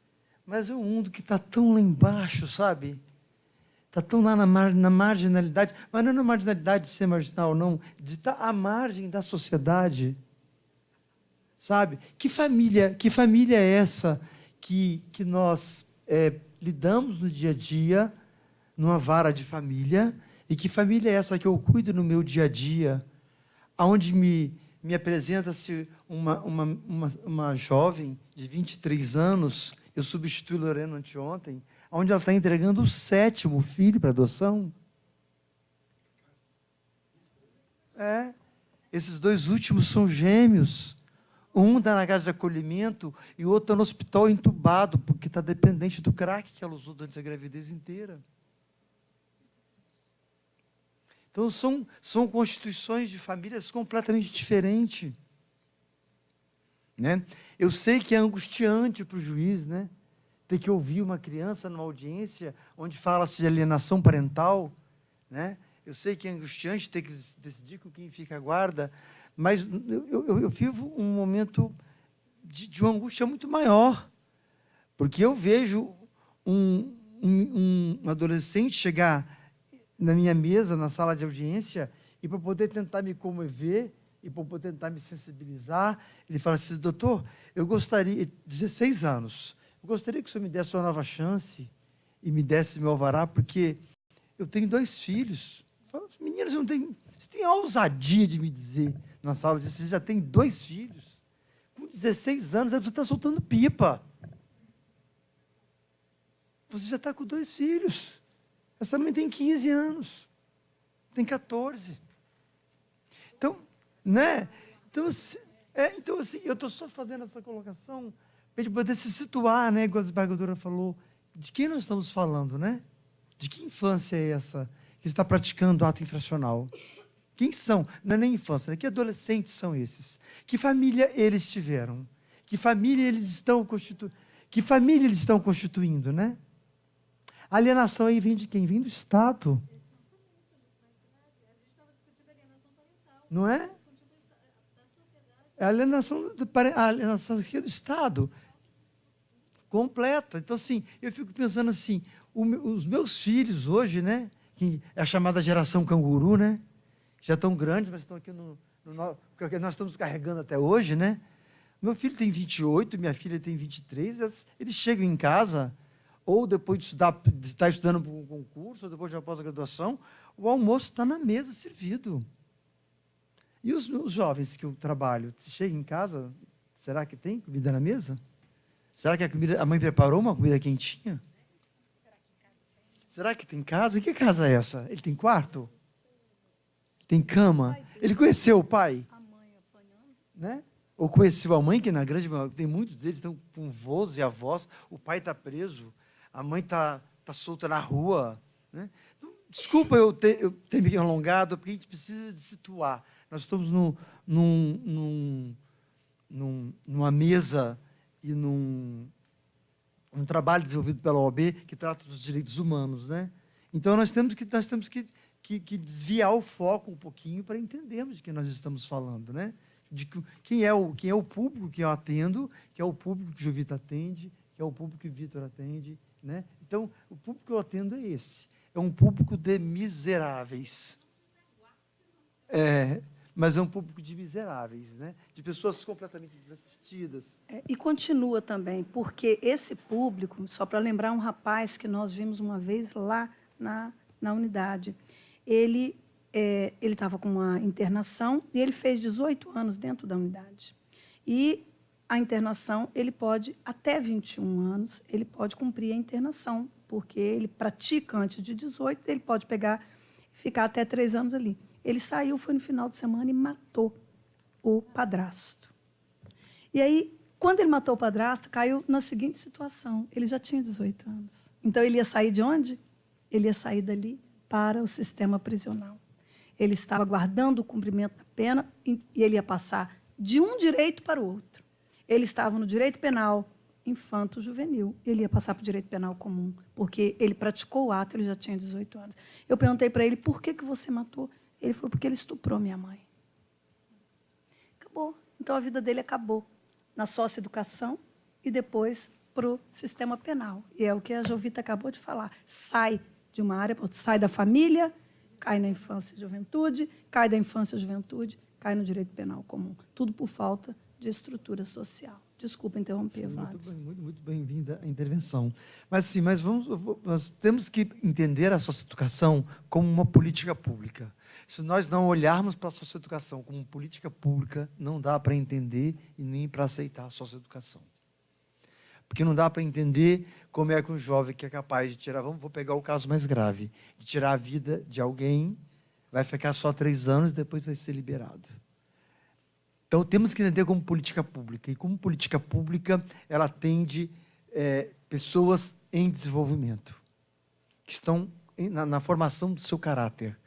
Mas é um mundo que está tão lá embaixo, sabe? Está tão lá na marginalidade, mas não é na marginalidade de ser marginal, não, de estar à margem da sociedade. Sabe? Que família é essa que nós lidamos no dia a dia, numa vara de família, e que família é essa que eu cuido no meu dia a dia, onde me apresenta-se uma jovem de 23 anos, eu substituí Lorena anteontem, onde ela está entregando o 7º filho para adoção. Esses 2 últimos são gêmeos. Um está na casa de acolhimento e o outro está no hospital entubado, porque está dependente do crack que ela usou durante a gravidez inteira. Então, são constituições de famílias completamente diferentes. Né? Eu sei que é angustiante para o juiz, né? Ter que ouvir uma criança numa audiência onde fala-se de alienação parental. Né? Eu sei que é angustiante ter que decidir com quem fica a guarda, mas eu vivo um momento de uma angústia muito maior, porque eu vejo um adolescente chegar na minha mesa, na sala de audiência, e para poder tentar me comover, e para poder tentar me sensibilizar, ele fala assim, doutor, eu gostaria, 16 anos, eu gostaria que o senhor me desse uma nova chance e me desse meu alvará, porque eu tenho 2 filhos. Meninas, você tem a ousadia de me dizer, na sala de você já tem 2 filhos. Com 16 anos, você está soltando pipa. Você já está com 2 filhos. Essa mãe tem 15 anos. Tem 14. Então, né? Então, assim, eu estou só fazendo essa colocação para ele poder se situar, né? Igual a desembargadora falou, de quem nós estamos falando, né? De que infância é essa que está praticando ato infracional? Quem são? Não é nem infância, né? Que adolescentes são esses? Que família eles tiveram? Que família eles estão constituindo, né? A alienação aí vem de quem? Vem do Estado. Não é? É a alienação aqui é do Estado. Completa. Então, assim, eu fico pensando assim, os meus filhos hoje, né? Que é a chamada geração canguru, né? Já estão grandes, mas estão aqui porque nós estamos carregando até hoje, né? Meu filho tem 28, minha filha tem 23, eles chegam em casa, ou depois de estar estudando para um concurso, ou depois de uma pós-graduação, o almoço está na mesa servido. E os jovens que eu trabalho, chegam em casa, será que tem comida na mesa? Será que a mãe preparou uma comida quentinha? Será que tem casa? Que casa é essa? Ele tem quarto? Tem cama? Ele conheceu o pai? A mãe apanhando. Né? Ou conheceu a mãe, que na grande maioria, tem muitos deles estão com avós e avós, o pai está preso, a mãe está solta na rua. Né? Então, desculpa eu ter me alongado, porque a gente precisa de situar. Nós estamos numa mesa e num trabalho desenvolvido pela OAB que trata dos direitos humanos. Né? Então, nós temos que desviar o foco um pouquinho para entendermos de que nós estamos falando, né? De quem é o público que eu atendo, que é o público que o Jovita atende, que é o público que o Vitor atende. Né? Então, o público que eu atendo é esse. É um público de miseráveis. Mas é um público de miseráveis, né? De pessoas completamente desassistidas. E continua também, porque esse público, só para lembrar um rapaz que nós vimos uma vez lá na unidade, ele estava com uma internação e ele fez 18 anos dentro da unidade. E a internação, ele pode, até 21 anos, ele pode cumprir a internação, porque ele pratica antes de 18, ele pode ficar até 3 anos ali. Ele saiu, foi no final de semana e matou o padrasto. E aí, quando ele matou o padrasto, caiu na seguinte situação, ele já tinha 18 anos. Então, ele ia sair de onde? Ele ia sair dali para o sistema prisional. Ele estava aguardando o cumprimento da pena e ele ia passar de um direito para o outro. Ele estava no direito penal infanto-juvenil. Ele ia passar para o direito penal comum, porque ele praticou o ato, ele já tinha 18 anos. Eu perguntei para ele, por que você matou? Ele falou, porque ele estuprou minha mãe. Acabou. Então, a vida dele acabou na socioeducação e depois para o sistema penal. E é o que a Jovita acabou de falar. Sai de uma área, sai da família, cai na infância e juventude, cai da infância e juventude, cai no direito penal comum. Tudo por falta de estrutura social. Desculpa interromper, Vlados. Muito bem-vinda a intervenção. Mas, sim, nós temos que entender a socioeducação como uma política pública. Se nós não olharmos para a socioeducação como política pública, não dá para entender e nem para aceitar a socioeducação. Porque não dá para entender como é que um jovem que é capaz de tirar, vou pegar o caso mais grave, de tirar a vida de alguém, vai ficar só 3 anos e depois vai ser liberado. Então, temos que entender como política pública. E como política pública, ela atende pessoas em desenvolvimento, que estão na formação do seu caráter.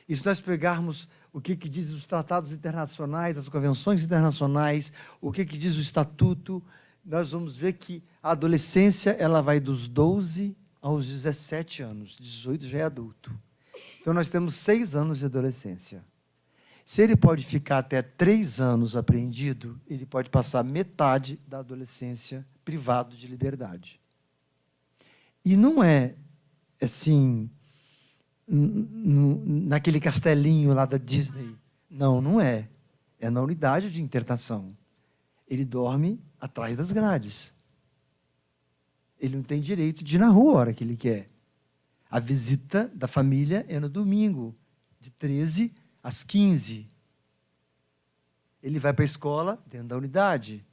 E se nós pegarmos o que dizem os tratados internacionais, as convenções internacionais, o que diz o Estatuto, nós vamos ver que a adolescência ela vai dos 12 aos 17 anos, 18 já é adulto. Então, nós temos 6 anos de adolescência. Se ele pode ficar até 3 anos apreendido, ele pode passar metade da adolescência privado de liberdade. E não é, assim, naquele castelinho lá da Disney. Não, não é. É na unidade de internação. Ele dorme atrás das grades. Ele não tem direito de ir na rua a hora que ele quer. A visita da família é no domingo, de 13 às 15. Ele vai para a escola dentro da unidade.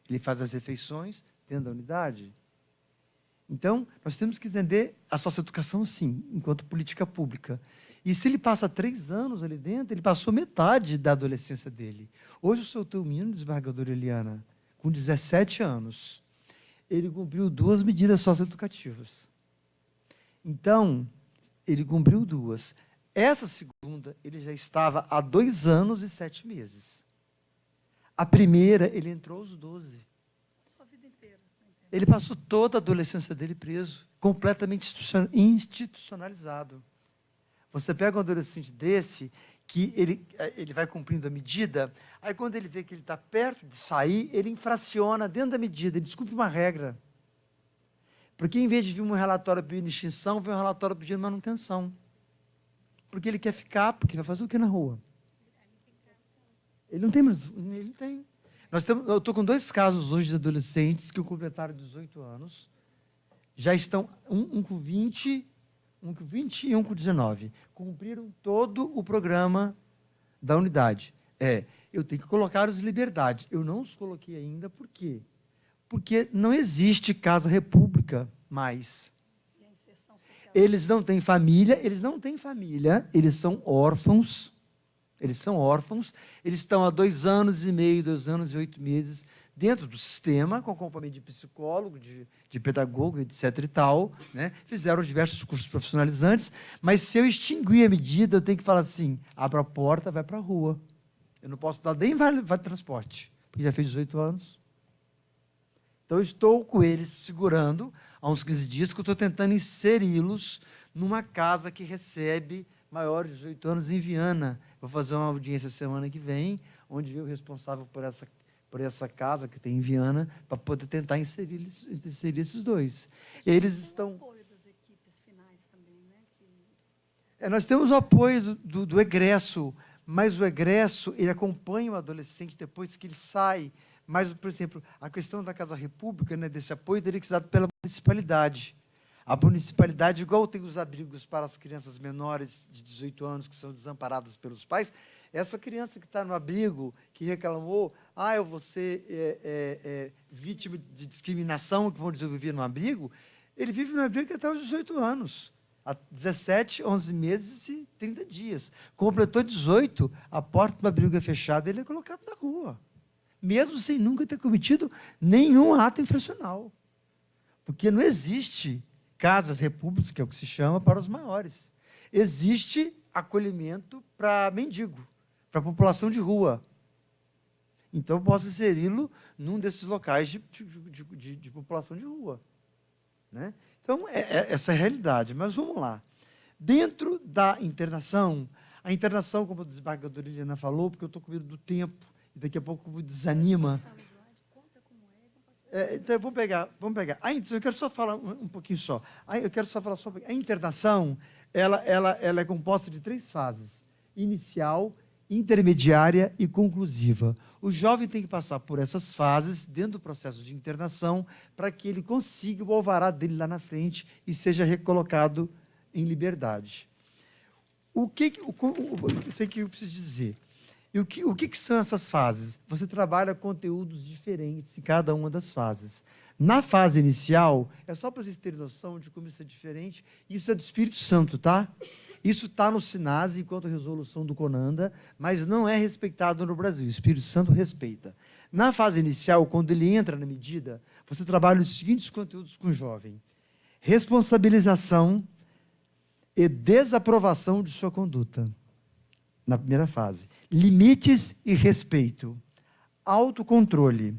Ele faz as refeições dentro da unidade. Então, nós temos que entender a socioeducação, sim, enquanto política pública. E se ele passa 3 anos ali dentro, ele passou metade da adolescência dele. Hoje, o seu teu menino, desembargadora Eliana, com 17 anos, ele cumpriu 2 medidas socioeducativas. Então, ele cumpriu 2. Essa segunda, ele já estava há 2 anos e 7 meses. A primeira, ele entrou aos 12. Sua vida inteira. Ele passou toda a adolescência dele preso, completamente institucionalizado. Você pega um adolescente desse, que ele vai cumprindo a medida, aí quando ele vê que ele está perto de sair, ele infraciona dentro da medida, ele descumpre uma regra. Porque, em vez de vir um relatório pedindo extinção, vem um relatório pedindo manutenção. Porque ele quer ficar, porque vai fazer o que na rua? Ele não tem mais. Ele não tem. Eu estou com 2 casos hoje de adolescentes que completaram 18 anos, já estão, um com 20 e um com 19. Cumpriram todo o programa da unidade. Eu tenho que colocar-os em liberdade. Eu não os coloquei ainda, por quê? Porque não existe Casa República mais. Eles não têm família, eles são órfãos. Eles estão há 2 anos e meio, 2 anos e 8 meses dentro do sistema, com acompanhamento de psicólogo, de pedagogo, etc. e tal, né? Fizeram diversos cursos profissionalizantes, mas se eu extinguir a medida, eu tenho que falar assim, abre a porta, vai para a rua. Eu não posso dar nem vale transporte, porque já fez 18 anos. Então, eu estou com eles segurando há uns 15 dias, que eu estou tentando inseri-los numa casa que recebe maiores de 18 anos em Viana. Vou fazer uma audiência semana que vem, onde vem o responsável por essa casa que tem em Viana, para poder tentar inserir esses 2. Eles estão... apoio das equipes finais também, né? Nós temos o apoio do egresso, mas o egresso, ele acompanha o adolescente depois que ele sai. Mas, por exemplo, a questão da Casa República, né, desse apoio, teria que ser dado pela municipalidade. A municipalidade, igual tem os abrigos para as crianças menores de 18 anos que são desamparadas pelos pais, essa criança que está no abrigo, que reclamou, eu vou ser vítima de discriminação que vão desenvolver no abrigo, ele vive no abrigo até os 18 anos. Há 17, 11 meses e 30 dias. Completou 18, a porta do abrigo é fechada, ele é colocado na rua. Mesmo sem nunca ter cometido nenhum ato infracional. Porque não existe casas repúblicas, que é o que se chama, para os maiores. Existe acolhimento para mendigo, para a população de rua. Então, eu posso inseri-lo num desses locais de população de rua. Né? Então, essa é a realidade. Mas vamos lá. Dentro da internação, a internação, como a desembargadora Liliana falou, porque eu estou com medo do tempo, e daqui a pouco me desanima. Então, vamos pegar. Eu quero só falar um pouquinho só. Eu quero só falar sobre a internação. Ela é composta de 3 fases: inicial, intermediária e conclusiva. O jovem tem que passar por essas fases dentro do processo de internação para que ele consiga o alvará dele lá na frente e seja recolocado em liberdade. Sei que eu preciso dizer. E o que são essas fases? Você trabalha conteúdos diferentes em cada uma das fases. Na fase inicial, é só para vocês terem noção de como isso é diferente, isso é do Espírito Santo, tá? Isso está no SINASE, enquanto resolução do CONANDA, mas não é respeitado no Brasil. O Espírito Santo respeita. Na fase inicial, quando ele entra na medida, você trabalha os seguintes conteúdos com o jovem: responsabilização e desaprovação de sua conduta. Na primeira fase. Limites e respeito. Autocontrole.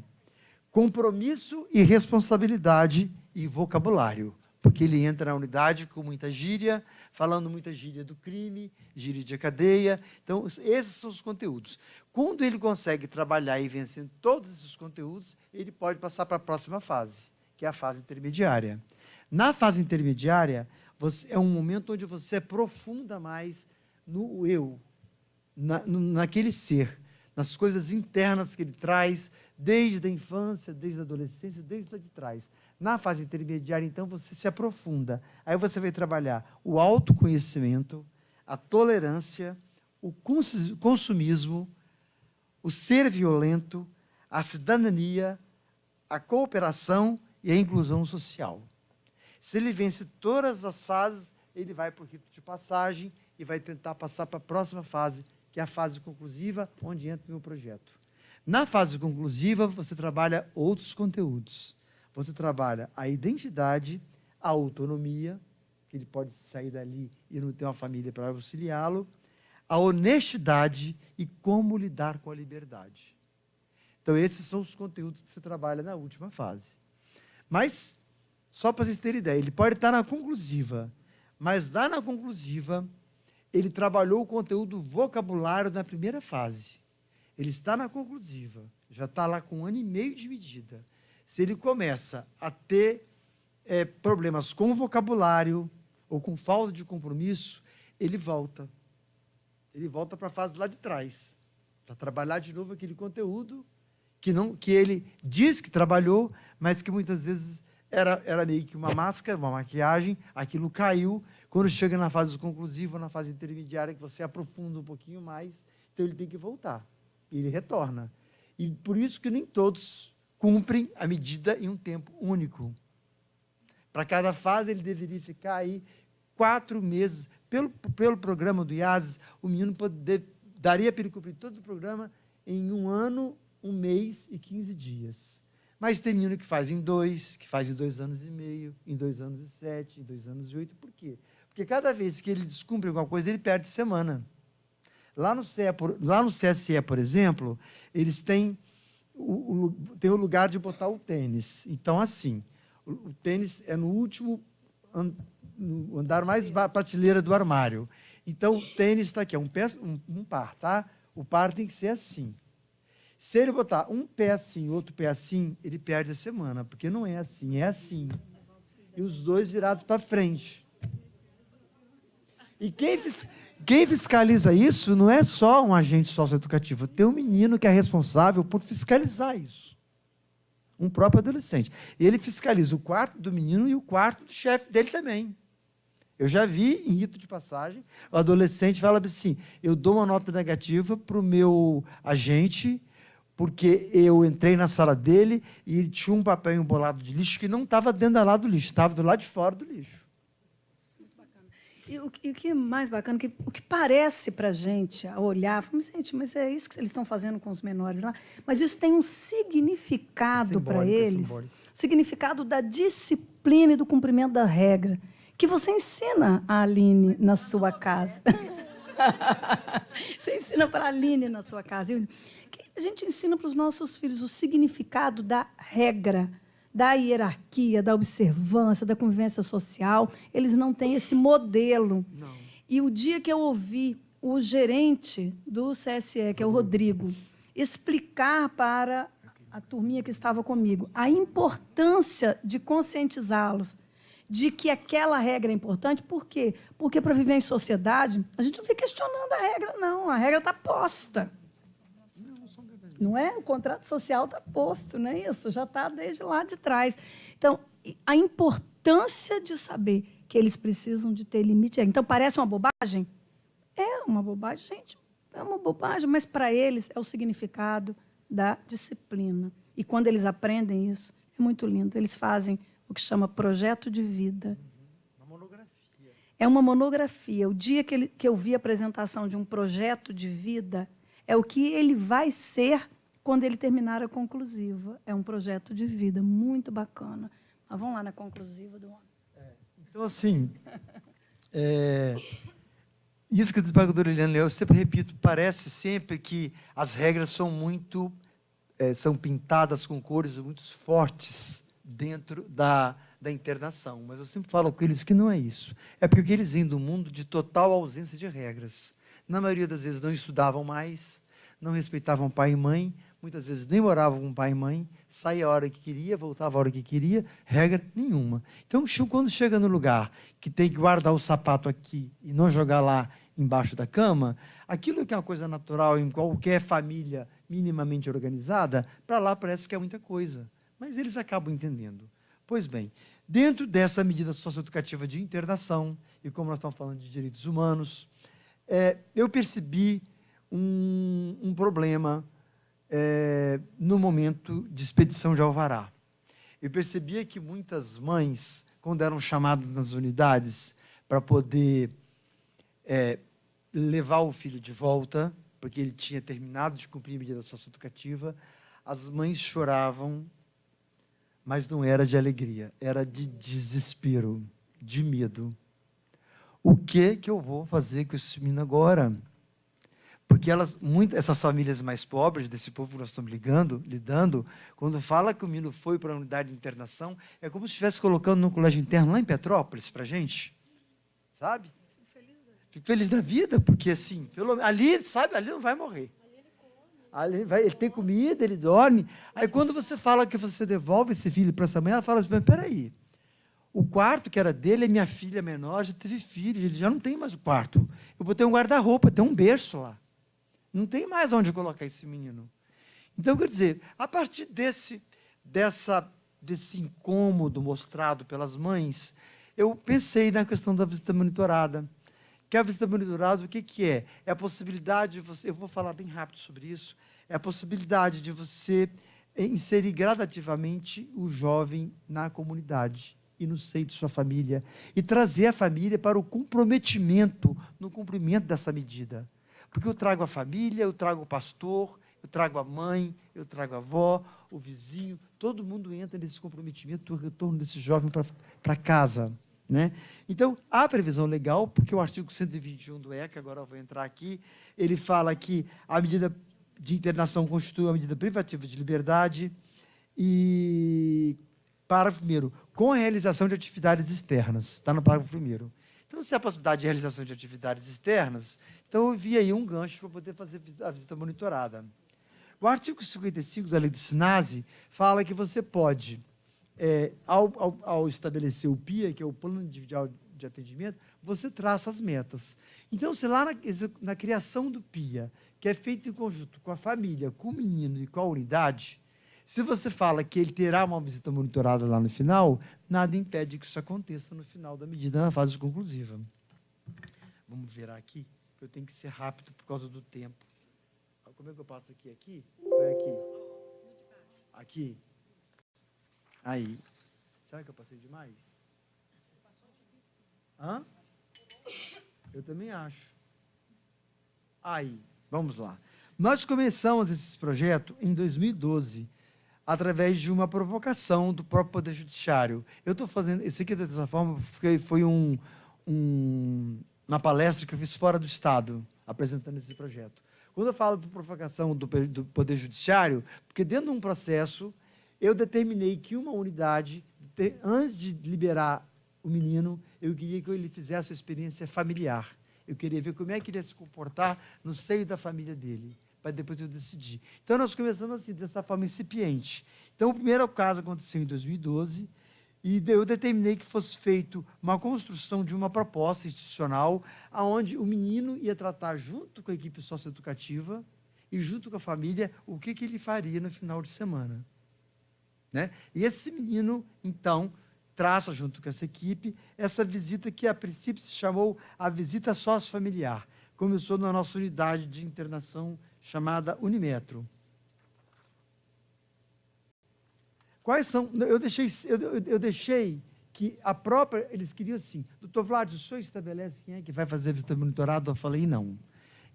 Compromisso e responsabilidade e vocabulário. Porque ele entra na unidade com muita gíria, falando muita gíria do crime, gíria de cadeia. Então, esses são os conteúdos. Quando ele consegue trabalhar e vencer todos esses conteúdos, ele pode passar para a próxima fase, que é a fase intermediária. Na fase intermediária, é um momento onde você aprofunda mais no eu, naquele ser, nas coisas internas que ele traz, desde a infância, desde a adolescência, desde lá de trás. Na fase intermediária, então, você se aprofunda. Aí você vai trabalhar o autoconhecimento, a tolerância, o consumismo, o ser violento, a cidadania, a cooperação e a inclusão social. Se ele vence todas as fases, ele vai para o rito de passagem e vai tentar passar para a próxima fase, que é a fase conclusiva, onde entra o meu projeto. Na fase conclusiva, você trabalha outros conteúdos. Você trabalha a identidade, a autonomia, que ele pode sair dali e não ter uma família para auxiliá-lo, a honestidade e como lidar com a liberdade. Então, esses são os conteúdos que você trabalha na última fase. Mas, só para vocês terem ideia, ele pode estar na conclusiva, mas lá na conclusiva, ele trabalhou o conteúdo vocabulário na primeira fase. Ele está na conclusiva, já está lá com 1 ano e meio de medida. Se ele começa a ter problemas com vocabulário ou com falta de compromisso, ele volta. Ele volta para a fase lá de trás, para trabalhar de novo aquele conteúdo que ele diz que trabalhou, mas que muitas vezes era meio que uma máscara, uma maquiagem, aquilo caiu. Quando chega na fase conclusiva, na fase intermediária, que você aprofunda um pouquinho mais, então ele tem que voltar. E ele retorna. E por isso que nem todos cumprem a medida em um tempo único. Para cada fase, ele deveria ficar aí 4 meses. Pelo programa do IASES, o menino daria para ele cumprir todo o programa em 1 ano, 1 mês e 15 dias. Mas tem menino que faz em 2, que faz em 2 anos e meio, em 2 anos e 7, em 2 anos e 8. Por quê? Porque cada vez que ele descumpre alguma coisa, ele perde semana. Lá no CSE, por exemplo, eles têm o lugar de botar o tênis. Então, assim, o tênis é no último no andar mais prateleira do armário. Então, o tênis está aqui, é um par, tá? O par tem que ser assim. Se ele botar um pé assim, outro pé assim, ele perde a semana, porque não é assim, é assim. E os dois virados para frente. E quem fiscaliza isso não é só um agente socioeducativo, tem um menino que é responsável por fiscalizar isso. Um próprio adolescente. E ele fiscaliza o quarto do menino e o quarto do chefe dele também. Eu já vi, em rito de passagem, o adolescente fala assim, eu dou uma nota negativa para o meu agente, porque eu entrei na sala dele e ele tinha um papel embolado de lixo que não estava dentro da lado do lixo, estava do lado de fora do lixo. E o que é mais bacana, o que parece para a gente, a olhar, falamos, gente, mas é isso que eles estão fazendo com os menores lá, mas isso tem um significado para eles, o significado da disciplina e do cumprimento da regra, que você ensina a Aline na sua casa. Você ensina para a Aline na sua casa. Que a gente ensina para os nossos filhos o significado da regra, da hierarquia, da observância, da convivência social. Eles não têm esse modelo. Não. E o dia que eu ouvi o gerente do CSE, que é o Rodrigo, explicar para a turminha que estava comigo a importância de conscientizá-los de que aquela regra é importante. Por quê? Porque, para viver em sociedade, a gente não fica questionando a regra, não. A regra está posta. Não é? O contrato social está posto, não é isso? Já está desde lá de trás. Então, a importância de saber que eles precisam de ter limite. Então, parece uma bobagem? É uma bobagem, gente. É uma bobagem, mas para eles é o significado da disciplina. E quando eles aprendem isso, é muito lindo. Eles fazem o que chama projeto de vida. Uma monografia. É uma monografia. O dia que eu vi a apresentação de um projeto de vida, é o que ele vai ser quando ele terminar a conclusiva. É um projeto de vida muito bacana. Mas vamos lá na conclusiva do ano. Então, assim, isso que a desembargadora Eliane Leal, eu sempre repito, parece sempre que as regras são muito, são pintadas com cores muito fortes dentro da internação. Mas eu sempre falo com eles que não é isso. É porque eles vêm do mundo de total ausência de regras. Na maioria das vezes não estudavam mais, não respeitavam pai e mãe, muitas vezes nem moravam com pai e mãe, saía a hora que queria, voltava a hora que queria, regra nenhuma. Então, quando chega no lugar que tem que guardar o sapato aqui e não jogar lá embaixo da cama, aquilo que é uma coisa natural em qualquer família minimamente organizada, para lá parece que é muita coisa. Mas eles acabam entendendo. Pois bem, dentro dessa medida socioeducativa de internação, e como nós estamos falando de direitos humanos, eu percebi um problema no momento de expedição de alvará. Eu percebia que muitas mães, quando eram chamadas nas unidades para poder levar o filho de volta, porque ele tinha terminado de cumprir a medida socioeducativa, as mães choravam, mas não era de alegria, era de desespero, de medo. O que eu vou fazer com esse menino agora? Porque essas famílias mais pobres, desse povo que nós estamos lidando, quando fala que o menino foi para a unidade de internação, é como se estivesse colocando no colégio interno lá em Petrópolis, para a gente. Sabe? Fico feliz da vida, porque assim, ali não vai morrer. Ele tem comida, ele dorme. Aí quando você fala que você devolve esse filho para essa mãe, ela fala assim, mas peraí, o quarto que era dele, minha filha menor já teve filho, ele já não tem mais o quarto. Eu botei um guarda-roupa, tem um berço lá. Não tem mais onde colocar esse menino. Então, quer dizer, a partir desse incômodo mostrado pelas mães, eu pensei na questão da visita monitorada. Que a visita monitorada, o que é? É a possibilidade de você, eu vou falar bem rápido sobre isso, é a possibilidade de você inserir gradativamente o jovem na comunidade e no seio de sua família, e trazer a família para o comprometimento, no cumprimento dessa medida. Porque eu trago a família, eu trago o pastor, eu trago a mãe, eu trago a avó, o vizinho, todo mundo entra nesse comprometimento do retorno desse jovem para casa. Né? Então, há previsão legal, porque o artigo 121 do ECA, agora eu vou entrar aqui, ele fala que a medida de internação constitui uma medida privativa de liberdade e, parágrafo 1º, com a realização de atividades externas, está no parágrafo 1º. Então, se há a possibilidade de realização de atividades externas, então eu vi aí um gancho para poder fazer a visita monitorada. O artigo 55 da lei do SINASE fala que você pode, ao estabelecer o PIA, que é o Plano Individual de Atendimento, você traça as metas. Então, se lá na criação do PIA, que é feito em conjunto com a família, com o menino e com a unidade, se você fala que ele terá uma visita monitorada lá no final, nada impede que isso aconteça no final da medida, na fase conclusiva. Vamos virar aqui, que eu tenho que ser rápido por causa do tempo. Como é que eu passo aqui? Aqui? Ou é aqui? Aqui. Aí. Será que eu passei demais? Hã? Eu também acho. Aí, vamos lá. Nós começamos esse projeto em 2012, através de uma provocação do próprio Poder Judiciário. Eu estou fazendo, isso aqui dessa forma foi uma palestra que eu fiz fora do Estado, apresentando esse projeto. Quando eu falo de provocação do Poder Judiciário, porque dentro de um processo, eu determinei que uma unidade, antes de liberar o menino, eu queria que ele fizesse a experiência familiar. Eu queria ver como é que ele ia se comportar no seio da família dele, para depois eu decidir. Então, nós começamos assim, dessa forma incipiente. Então, o primeiro caso aconteceu em 2012, e eu determinei que fosse feita uma construção de uma proposta institucional, onde o menino ia tratar, junto com a equipe socioeducativa e junto com a família, o que ele faria no final de semana. Né? E esse menino, então, traça, junto com essa equipe, essa visita que, a princípio, se chamou a visita sócio-familiar. Começou na nossa unidade de internação chamada Unimetro. Quais são... Eu deixei que a própria... Eles queriam assim, doutor Vlad, o senhor estabelece quem é que vai fazer a visita monitorada? Eu falei, não.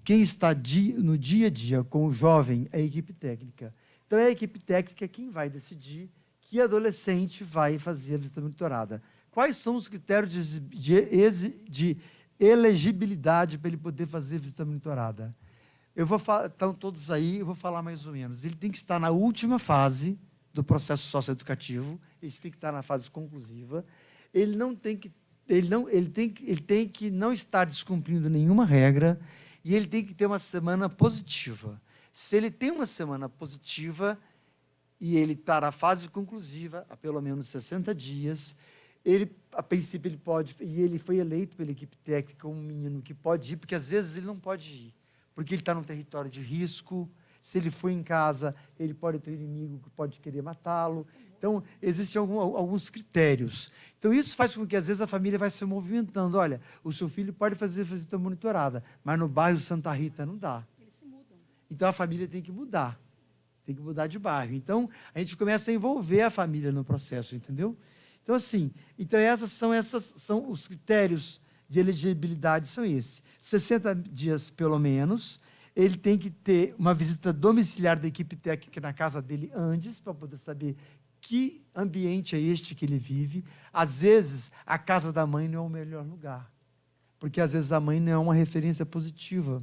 Quem está no dia a dia com o jovem é a equipe técnica. Então, é a equipe técnica quem vai decidir que adolescente vai fazer a visita monitorada. Quais são os critérios de elegibilidade para ele poder fazer a visita monitorada? Eu vou falar, estão todos aí, eu vou falar mais ou menos. Ele tem que estar na última fase do processo socioeducativo, ele tem que estar na fase conclusiva, ele tem que não estar descumprindo nenhuma regra, e ele tem que ter uma semana positiva. Se ele tem uma semana positiva, e ele está na fase conclusiva, há pelo menos 60 dias, a princípio, ele pode, e ele foi eleito pela equipe técnica como um menino que pode ir, porque às vezes ele não pode ir, porque ele está num território de risco. Se ele for em casa, ele pode ter um inimigo que pode querer matá-lo. Então, existem alguns critérios. Então, isso faz com que, às vezes, a família vai se movimentando. Olha, o seu filho pode fazer visita monitorada, mas no bairro Santa Rita não dá. Eles se mudam. Então, a família tem que mudar. Tem que mudar de bairro. Então, a gente começa a envolver a família no processo, entendeu? Então, assim, esses são os critérios de elegibilidade, são esses. 60 dias, pelo menos. Ele tem que ter uma visita domiciliar da equipe técnica na casa dele antes, para poder saber que ambiente é este que ele vive. Às vezes, a casa da mãe não é o melhor lugar, porque às vezes a mãe não é uma referência positiva.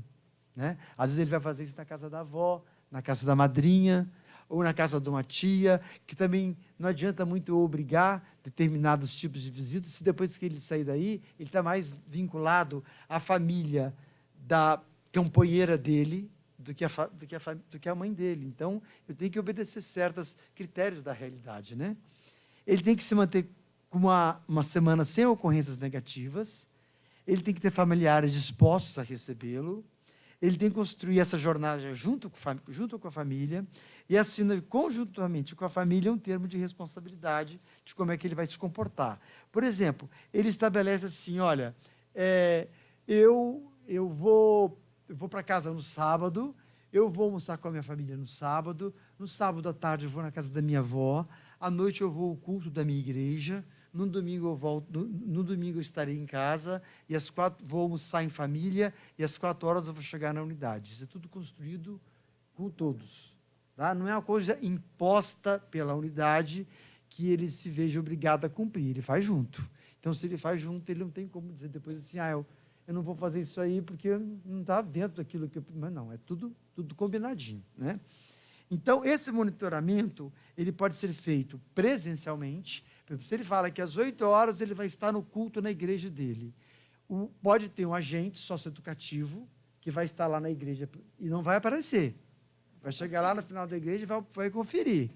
Né? Às vezes ele vai fazer isso na casa da avó, na casa da madrinha, ou na casa de uma tia, que também não adianta muito obrigar determinados tipos de visitas, se depois que ele sair daí, ele está mais vinculado à família da camponheira dele do que a mãe dele. Então, eu tenho que obedecer certos critérios da realidade. Né? Ele tem que se manter com uma semana sem ocorrências negativas, ele tem que ter familiares dispostos a recebê-lo, ele tem que construir essa jornada junto com a família e assina conjuntamente com a família um termo de responsabilidade de como é que ele vai se comportar. Por exemplo, ele estabelece assim, olha, eu vou para casa no sábado, eu vou almoçar com a minha família no sábado à tarde eu vou na casa da minha avó, à noite eu vou ao culto da minha igreja, no domingo eu volto, no domingo eu estarei em casa, e às 4 vou almoçar em família, e às 4 horas eu vou chegar na unidade. Isso é tudo construído com todos. Tá? Não é uma coisa imposta pela unidade que ele se veja obrigado a cumprir, ele faz junto. Então, se ele faz junto, ele não tem como dizer depois assim, eu não vou fazer isso aí porque não está dentro daquilo que eu... Mas não, é tudo combinadinho. Né? Então, esse monitoramento, ele pode ser feito presencialmente. Se ele fala que às 8 horas ele vai estar no culto na igreja dele, pode ter um agente socioeducativo que vai estar lá na igreja e não vai aparecer. Vai chegar lá no final da igreja e vai conferir.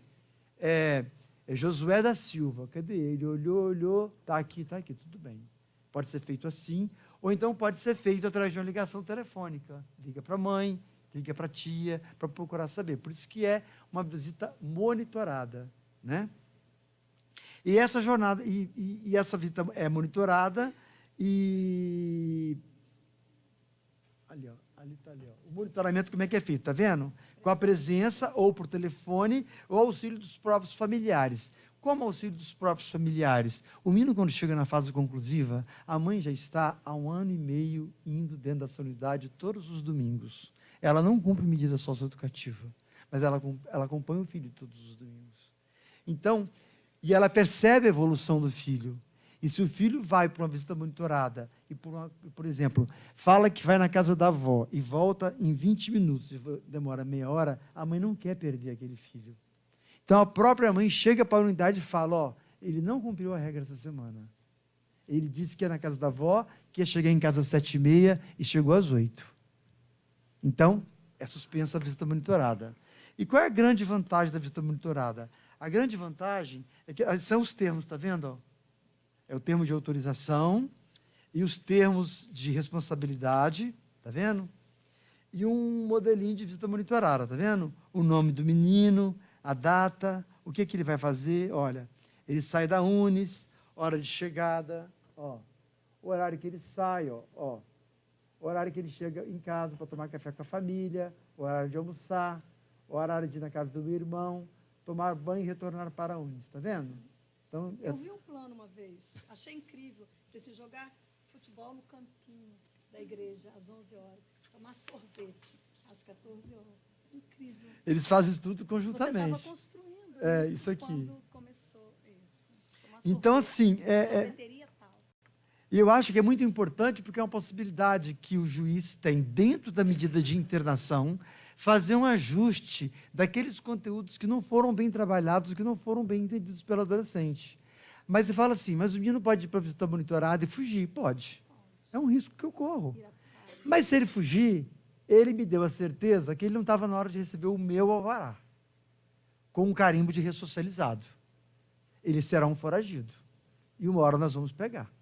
É Josué da Silva, cadê ele? Olhou, está aqui, tudo bem. Pode ser feito assim, ou então pode ser feito através de uma ligação telefônica. Liga para a mãe, liga para a tia, para procurar saber. Por isso que é uma visita monitorada. Né? E essa jornada, e essa visita é monitorada, e... Ali, Ali está ali, ó. O monitoramento, como é que é feito? Está vendo? Com a presença, ou por telefone, ou auxílio dos próprios familiares. Como auxílio dos próprios familiares? O menino, quando chega na fase conclusiva, a mãe já está há 1 ano e meio indo dentro dessa unidade todos os domingos. Ela não cumpre medida socioeducativa, mas ela acompanha o filho todos os domingos. Então, e ela percebe a evolução do filho. E se o filho vai para uma visita monitorada e, por exemplo, fala que vai na casa da avó e volta em 20 minutos, e demora meia hora, a mãe não quer perder aquele filho. Então, a própria mãe chega para a unidade e fala, ó, ele não cumpriu a regra essa semana. Ele disse que ia na casa da avó, que ia chegar em casa às 7h30 e chegou às 8h. Então, é suspensa a visita monitorada. E qual é a grande vantagem da visita monitorada? A grande vantagem é que são os termos, está vendo? Ó? É o termo de autorização e os termos de responsabilidade, está vendo? E um modelinho de visita monitorada, está vendo? O nome do menino, a data, o que ele vai fazer. Olha, ele sai da Unis, hora de chegada, ó, o horário que ele sai, ó, o horário que ele chega em casa para tomar café com a família, o horário de almoçar, o horário de ir na casa do meu irmão, tomar banho e retornar para a Unis, está vendo? Então, eu vi um plano uma vez, achei incrível, você se jogar futebol no campinho da igreja às 11 horas, tomar sorvete às 14 horas. Incrível. Eles fazem isso tudo conjuntamente. Você estava construindo isso aqui. Quando começou isso. Então, assim, eu acho que é muito importante porque é uma possibilidade que o juiz tem, dentro da medida de internação, fazer um ajuste daqueles conteúdos que não foram bem trabalhados, que não foram bem entendidos pelo adolescente. Mas você fala assim, mas o menino pode ir para a visita monitorada e fugir? Pode. É um risco que eu corro. Mas se ele fugir, ele me deu a certeza que ele não estava na hora de receber o meu alvará, com um carimbo de ressocializado. Ele será um foragido. E uma hora nós vamos pegar.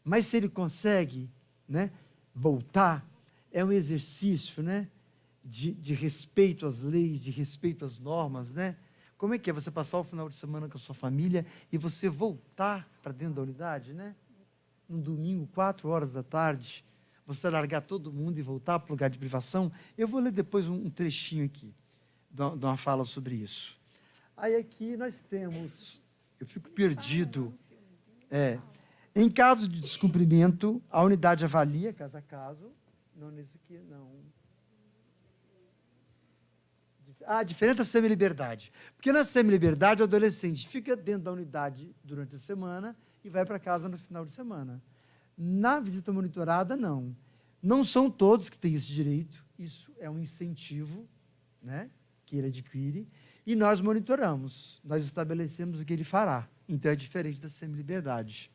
Mas se ele consegue, né, voltar, é um exercício, né, de respeito às leis, de respeito às normas, né? Como é que é você passar o final de semana com a sua família e você voltar para dentro da unidade, né? No domingo, 4h da tarde, você largar todo mundo e voltar para o lugar de privação. Eu vou ler depois um trechinho aqui, de uma fala sobre isso. Aí aqui nós temos, eu fico perdido, em caso de descumprimento, a unidade avalia, caso a caso, não nesse aqui, não. Diferente da semi-liberdade. Porque na semi-liberdade, o adolescente fica dentro da unidade durante a semana e vai para casa no final de semana. Na visita monitorada, não. Não são todos que têm esse direito, isso é um incentivo, né, que ele adquire, e nós monitoramos, nós estabelecemos o que ele fará. Então, é diferente da semi-liberdade.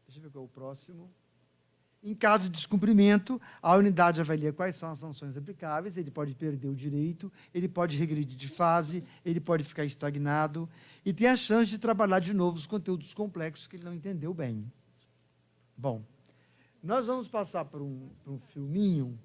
Deixa eu ver qual é o próximo. Em caso de descumprimento, a unidade avalia quais são as sanções aplicáveis, ele pode perder o direito, ele pode regredir de fase, ele pode ficar estagnado e tem a chance de trabalhar de novo os conteúdos complexos que ele não entendeu bem. Bom, nós vamos passar por um filminho,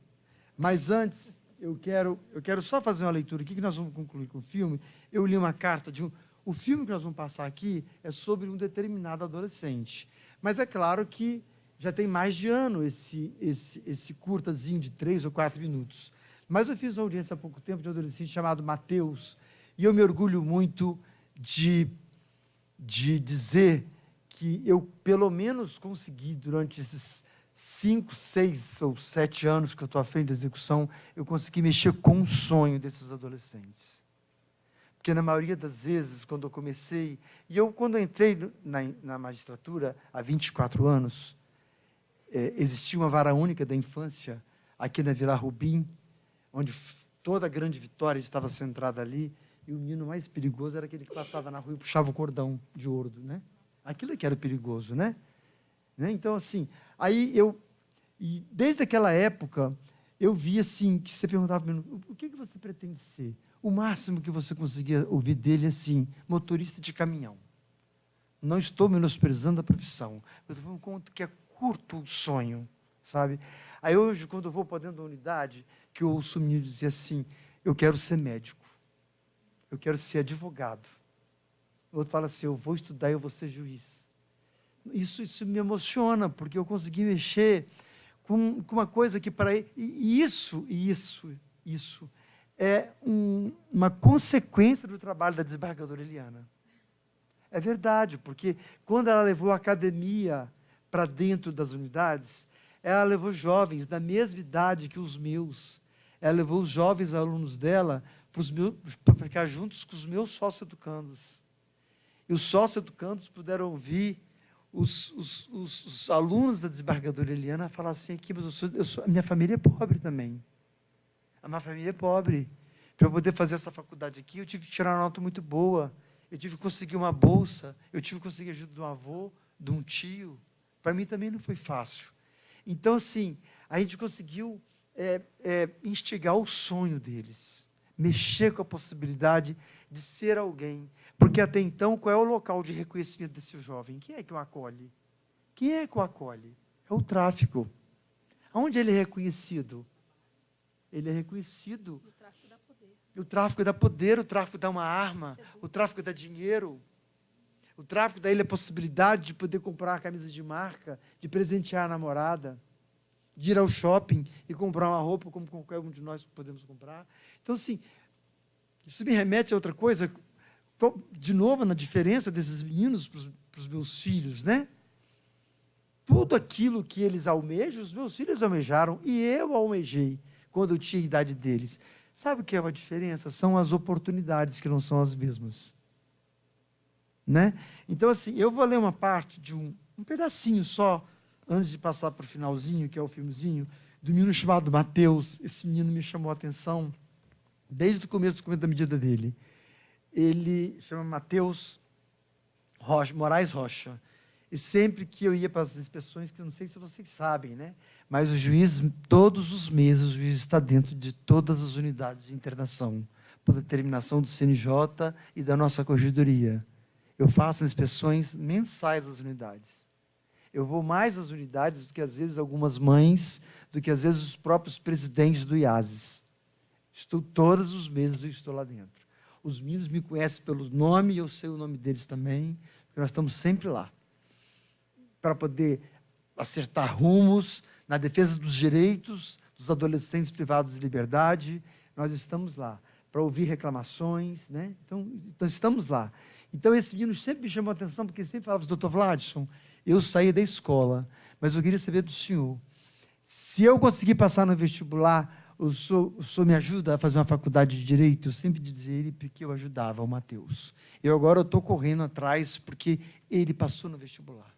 mas antes eu quero só fazer uma leitura aqui, que nós vamos concluir com o filme. Eu li uma carta de o filme que nós vamos passar aqui é sobre um determinado adolescente, mas é claro que já tem mais de ano esse curtazinho de 3 ou 4 minutos. Mas eu fiz uma audiência há pouco tempo de um adolescente chamado Mateus, e eu me orgulho muito de dizer que eu, pelo menos, consegui, durante esses 5, 6 ou 7 anos que eu estou à frente da execução, eu consegui mexer com o sonho desses adolescentes. Porque, na maioria das vezes, quando eu comecei, e eu, quando eu entrei na magistratura, há 24 anos, existia uma vara única da infância aqui na Vila Rubim, onde toda a grande Vitória estava centrada ali, e o menino mais perigoso era aquele que passava na rua e puxava o cordão de ouro, né? Aquilo que era perigoso, né? Então, assim, e desde aquela época, eu vi assim, que você perguntava para mim, o que você pretende ser? O máximo que você conseguia ouvir dele, assim, motorista de caminhão. Não estou menosprezando a profissão, eu estou falando quanto que é curto o sonho, sabe? Aí hoje, quando eu vou para dentro da unidade, que eu ouço o menino dizer assim, eu quero ser médico, eu quero ser advogado. O outro fala assim, eu vou estudar e eu vou ser juiz. Isso me emociona, porque eu consegui mexer com uma coisa que para ele... E isso é uma consequência do trabalho da desembargadora Eliana. É verdade, porque quando ela levou a academia para dentro das unidades, ela levou jovens da mesma idade que os meus. Ela levou os jovens alunos dela para ficar juntos com os meus sócio-educandos. E os sócio-educandos puderam ouvir os alunos da desembargadora Eliana falar assim, aqui, mas a minha família é pobre também. A minha família é pobre. Para eu poder fazer essa faculdade aqui, eu tive que tirar uma nota muito boa. Eu tive que conseguir uma bolsa. Eu tive que conseguir ajuda de um avô, de um tio. Para mim também não foi fácil. Então, assim, a gente conseguiu instigar o sonho deles. Mexer com a possibilidade de ser alguém. Porque até então, qual é o local de reconhecimento desse jovem? Quem é que o acolhe? Quem é que o acolhe? É o tráfico. Aonde ele é reconhecido? Ele é reconhecido. O tráfico dá poder. O tráfico dá poder, o tráfico dá uma arma, o tráfico dá dinheiro. O tráfico dá ele a possibilidade de poder comprar uma camisa de marca, de presentear a namorada, de ir ao shopping e comprar uma roupa como qualquer um de nós podemos comprar. Então, assim, isso me remete a outra coisa, de novo, na diferença desses meninos para os meus filhos, né? Tudo aquilo que eles almejam, os meus filhos almejaram, e eu almejei quando eu tinha a idade deles. Sabe o que é a diferença? São as oportunidades que não são as mesmas. Né? Então, assim, eu vou ler uma parte de um pedacinho só, antes de passar para o finalzinho, que é o filmezinho, do menino chamado Mateus. Esse menino me chamou a atenção desde o começo do documento da medida dele. Ele chama Mateus Moraes Rocha. E sempre que eu ia para as inspeções, que eu não sei se vocês sabem, né? Mas o juiz, todos os meses, o juiz está dentro de todas as unidades de internação, por determinação do CNJ e da nossa corregedoria. Eu faço inspeções mensais das unidades. Eu vou mais às unidades do que, às vezes, algumas mães, do que, às vezes, os próprios presidentes do IASES. Estou todos os meses, eu estou lá dentro. Os meninos me conhecem pelo nome, e eu sei o nome deles também, porque nós estamos sempre lá, para poder acertar rumos na defesa dos direitos dos adolescentes privados de liberdade. Nós estamos lá para ouvir reclamações, né? Então, estamos lá. Então, esse menino sempre me chamou a atenção, porque ele sempre falava, doutor Vladson, eu saí da escola, mas eu queria saber do senhor, se eu conseguir passar no vestibular, o senhor me ajuda a fazer uma faculdade de Direito? Eu sempre dizia ele, porque eu ajudava o Mateus. Agora estou correndo atrás, porque ele passou no vestibular.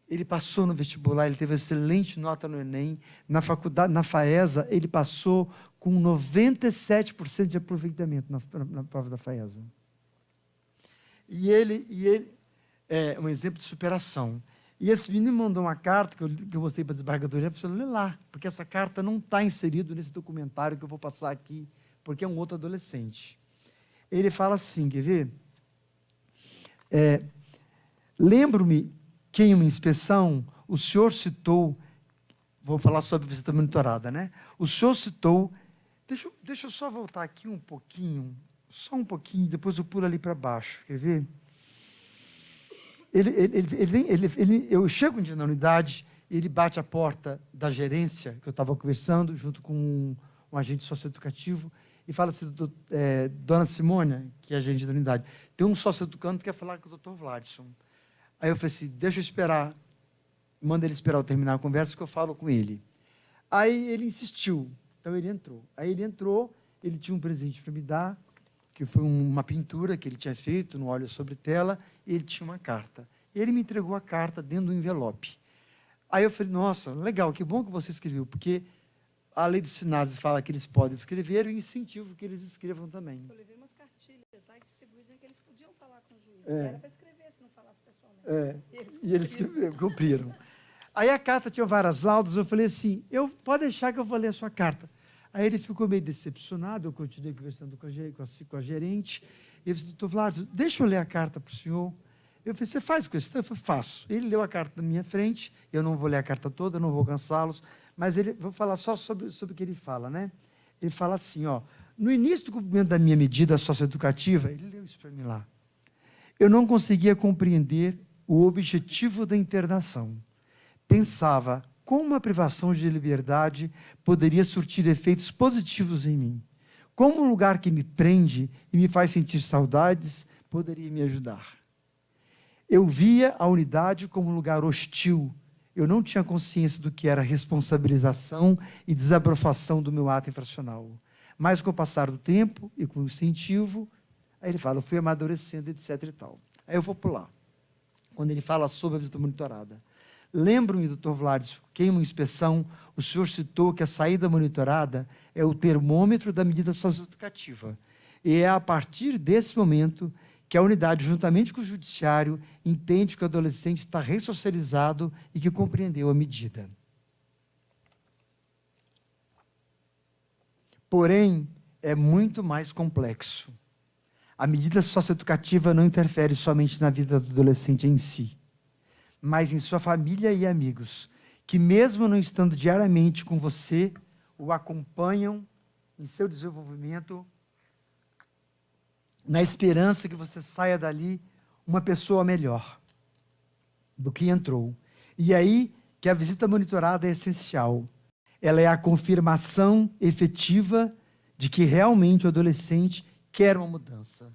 Ele passou no vestibular, ele teve excelente nota no Enem, na faculdade, na FAESA, ele passou com 97% de aproveitamento na prova da FAESA. E ele é um exemplo de superação. E esse menino me mandou uma carta, que eu mostrei para a desembargadora, para você ler lá, porque essa carta não está inserida nesse documentário que eu vou passar aqui, porque é um outro adolescente. Ele fala assim, quer ver? Lembro-me que em uma inspeção, o senhor citou, vou falar sobre visita monitorada, né? O senhor citou, deixa eu só voltar aqui um pouquinho, só um pouquinho, depois eu pulo ali para baixo, quer ver? Eu chego um dia na unidade, ele bate a porta da gerência, que eu estava conversando, junto com um agente socioeducativo, e fala assim, dona Simônia, que é a gerente da unidade, tem um socioeducando que quer falar com o doutor Vladson. Aí eu falei assim, deixa eu esperar, manda ele esperar eu terminar a conversa, que eu falo com ele. Aí ele insistiu, então ele entrou. Aí ele entrou, ele tinha um presente para me dar, que foi uma pintura que ele tinha feito no óleo sobre tela, e ele tinha uma carta. Ele me entregou a carta dentro do envelope. Aí eu falei, nossa, legal, que bom que você escreveu, porque a lei do SINASE fala que eles podem escrever, e eu incentivo que eles escrevam também. Eu levei umas cartilhas lá que distribuíam que eles podiam falar com o juiz. Era para escrever, se não falasse pessoalmente. E eles cumpriram. Aí a carta tinha várias laudas, eu falei assim, pode deixar que eu vou ler a sua carta. Aí ele ficou meio decepcionado, eu continuei conversando com a gerente, e ele disse, doutor Vlad, deixa eu ler a carta para o senhor. Eu falei, você faz questão? Eu falei, faço. Ele leu a carta na minha frente, eu não vou ler a carta toda, não vou cansá-los, mas vou falar só sobre o que ele fala, né? Ele fala assim, no início do cumprimento da minha medida socioeducativa, ele leu isso para mim lá, eu não conseguia compreender o objetivo da internação. Pensava como a privação de liberdade poderia surtir efeitos positivos em mim. Como um lugar que me prende e me faz sentir saudades poderia me ajudar. Eu via a unidade como um lugar hostil. Eu não tinha consciência do que era responsabilização e desaprovação do meu ato infracional. Mas com o passar do tempo e com o incentivo, aí ele fala, eu fui amadurecendo, etc. e tal. Aí eu vou pular. Quando ele fala sobre a visita monitorada. Lembro-me, Dr. Vlades, que em uma inspeção, o senhor citou que a saída monitorada é o termômetro da medida socioeducativa. E é a partir desse momento que a unidade, juntamente com o judiciário, entende que o adolescente está ressocializado e que compreendeu a medida. Porém, é muito mais complexo. A medida socioeducativa não interfere somente na vida do adolescente em si, mas em sua família e amigos, que mesmo não estando diariamente com você, o acompanham em seu desenvolvimento, na esperança que você saia dali uma pessoa melhor do que entrou. E aí que a visita monitorada é essencial. Ela é a confirmação efetiva de que realmente o adolescente quer uma mudança.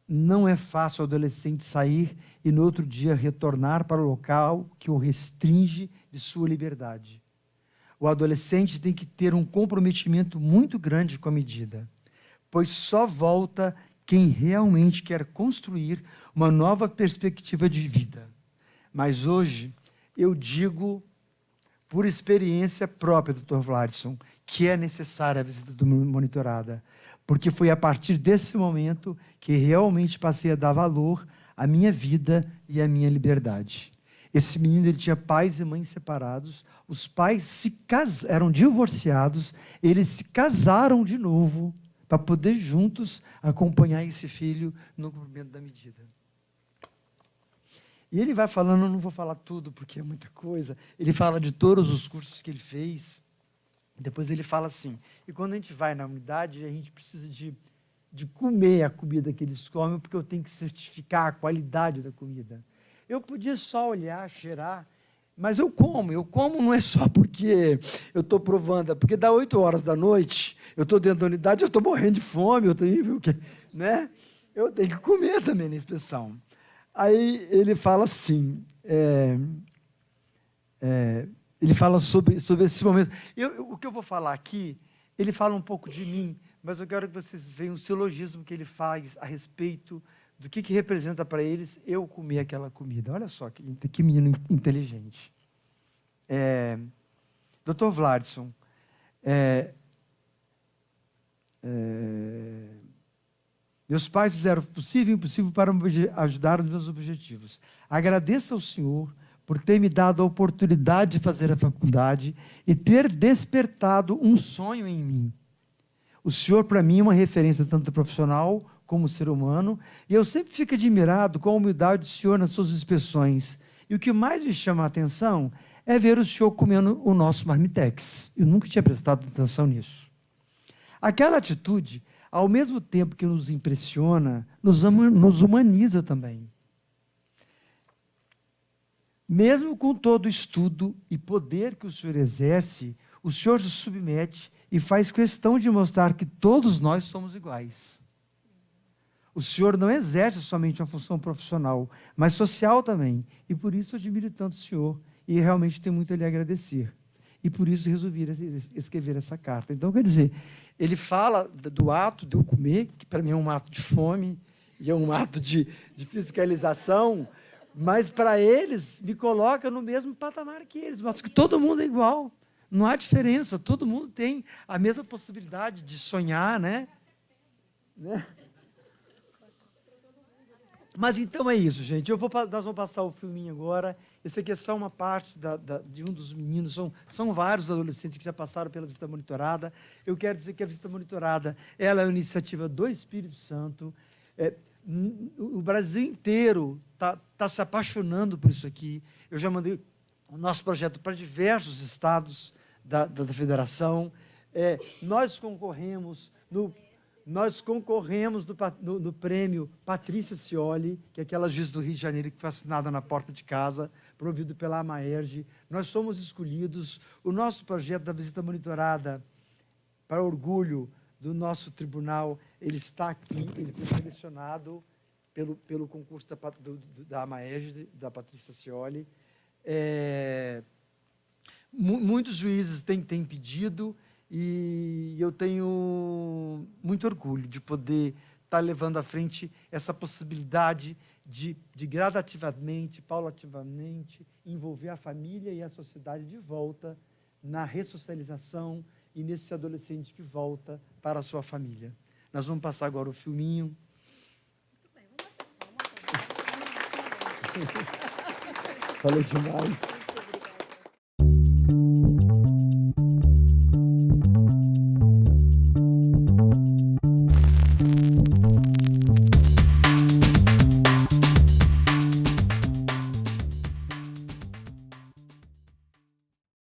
Não é fácil o adolescente sair e no outro dia retornar para o local que o restringe de sua liberdade. O adolescente tem que ter um comprometimento muito grande com a medida, pois só volta quem realmente quer construir uma nova perspectiva de vida. Mas hoje, eu digo, por experiência própria, Dr. Vladson, que é necessária a visita monitorada, porque foi a partir desse momento que realmente passei a dar valor à minha vida e à minha liberdade. Esse menino, ele tinha pais e mães separados, os pais eram divorciados, eles se casaram de novo para poder juntos acompanhar esse filho no cumprimento da medida. E ele vai falando, eu não vou falar tudo porque é muita coisa, ele fala de todos os cursos que ele fez. Depois ele fala assim, e quando a gente vai na unidade, a gente precisa de comer a comida que eles comem, porque eu tenho que certificar a qualidade da comida. Eu podia só olhar, cheirar, mas eu como não é só porque eu estou provando, é porque dá 8 horas da noite, eu estou dentro da unidade, eu estou morrendo de fome, eu tenho que comer também na inspeção. Aí ele fala assim, ele fala sobre esse momento. O que eu vou falar aqui, ele fala um pouco de mim, mas eu quero que vocês vejam o silogismo que ele faz a respeito do que representa para eles eu comer aquela comida. Olha só que menino inteligente. Dr. Vladson, meus pais fizeram o possível e o impossível para me ajudar nos meus objetivos. Agradeço ao Senhor por ter me dado a oportunidade de fazer a faculdade e ter despertado um sonho em mim. O Senhor, para mim, é uma referência tanto profissional como ser humano, e eu sempre fico admirado com a humildade do Senhor nas suas inspeções. E o que mais me chama a atenção é ver o Senhor comendo o nosso marmitex. Eu nunca tinha prestado atenção nisso. Aquela atitude, ao mesmo tempo que nos impressiona, nos humaniza também. Mesmo com todo o estudo e poder que o Senhor exerce, o Senhor se submete e faz questão de mostrar que todos nós somos iguais. O Senhor não exerce somente uma função profissional, mas social também. E por isso eu admiro tanto o Senhor e realmente tenho muito a lhe agradecer. E por isso resolvi escrever essa carta. Então, quer dizer, ele fala do ato de eu comer, que para mim é um ato de fome e é um ato de fiscalização, mas para eles me coloca no mesmo patamar que eles, mas que todo mundo é igual. Não há diferença, todo mundo tem a mesma possibilidade de sonhar, né? Mas então é isso, gente. Nós vamos passar o filminho agora. Esse aqui é só uma parte de um dos meninos. São vários adolescentes que já passaram pela visita monitorada. Eu quero dizer que a visita monitorada ela é uma iniciativa do Espírito Santo. O Brasil inteiro está se apaixonando por isso aqui. Eu já mandei o nosso projeto para diversos estados da federação. Nós concorremos no prêmio Patrícia Scioli, que é aquela juiz do Rio de Janeiro que foi assinada na porta de casa, promovido pela AMAERJ. Nós somos escolhidos. O nosso projeto da visita monitorada, para orgulho do nosso tribunal, ele está aqui, ele foi selecionado pelo concurso da AMAERJ, da Patrícia Scioli. Muitos juízes têm pedido, e eu tenho muito orgulho de poder estar levando à frente essa possibilidade de gradativamente, paulativamente, envolver a família e a sociedade de volta na ressocialização e nesse adolescente que volta para a sua família. Nós vamos passar agora o filminho. Muito bem, vamos lá. Falei demais.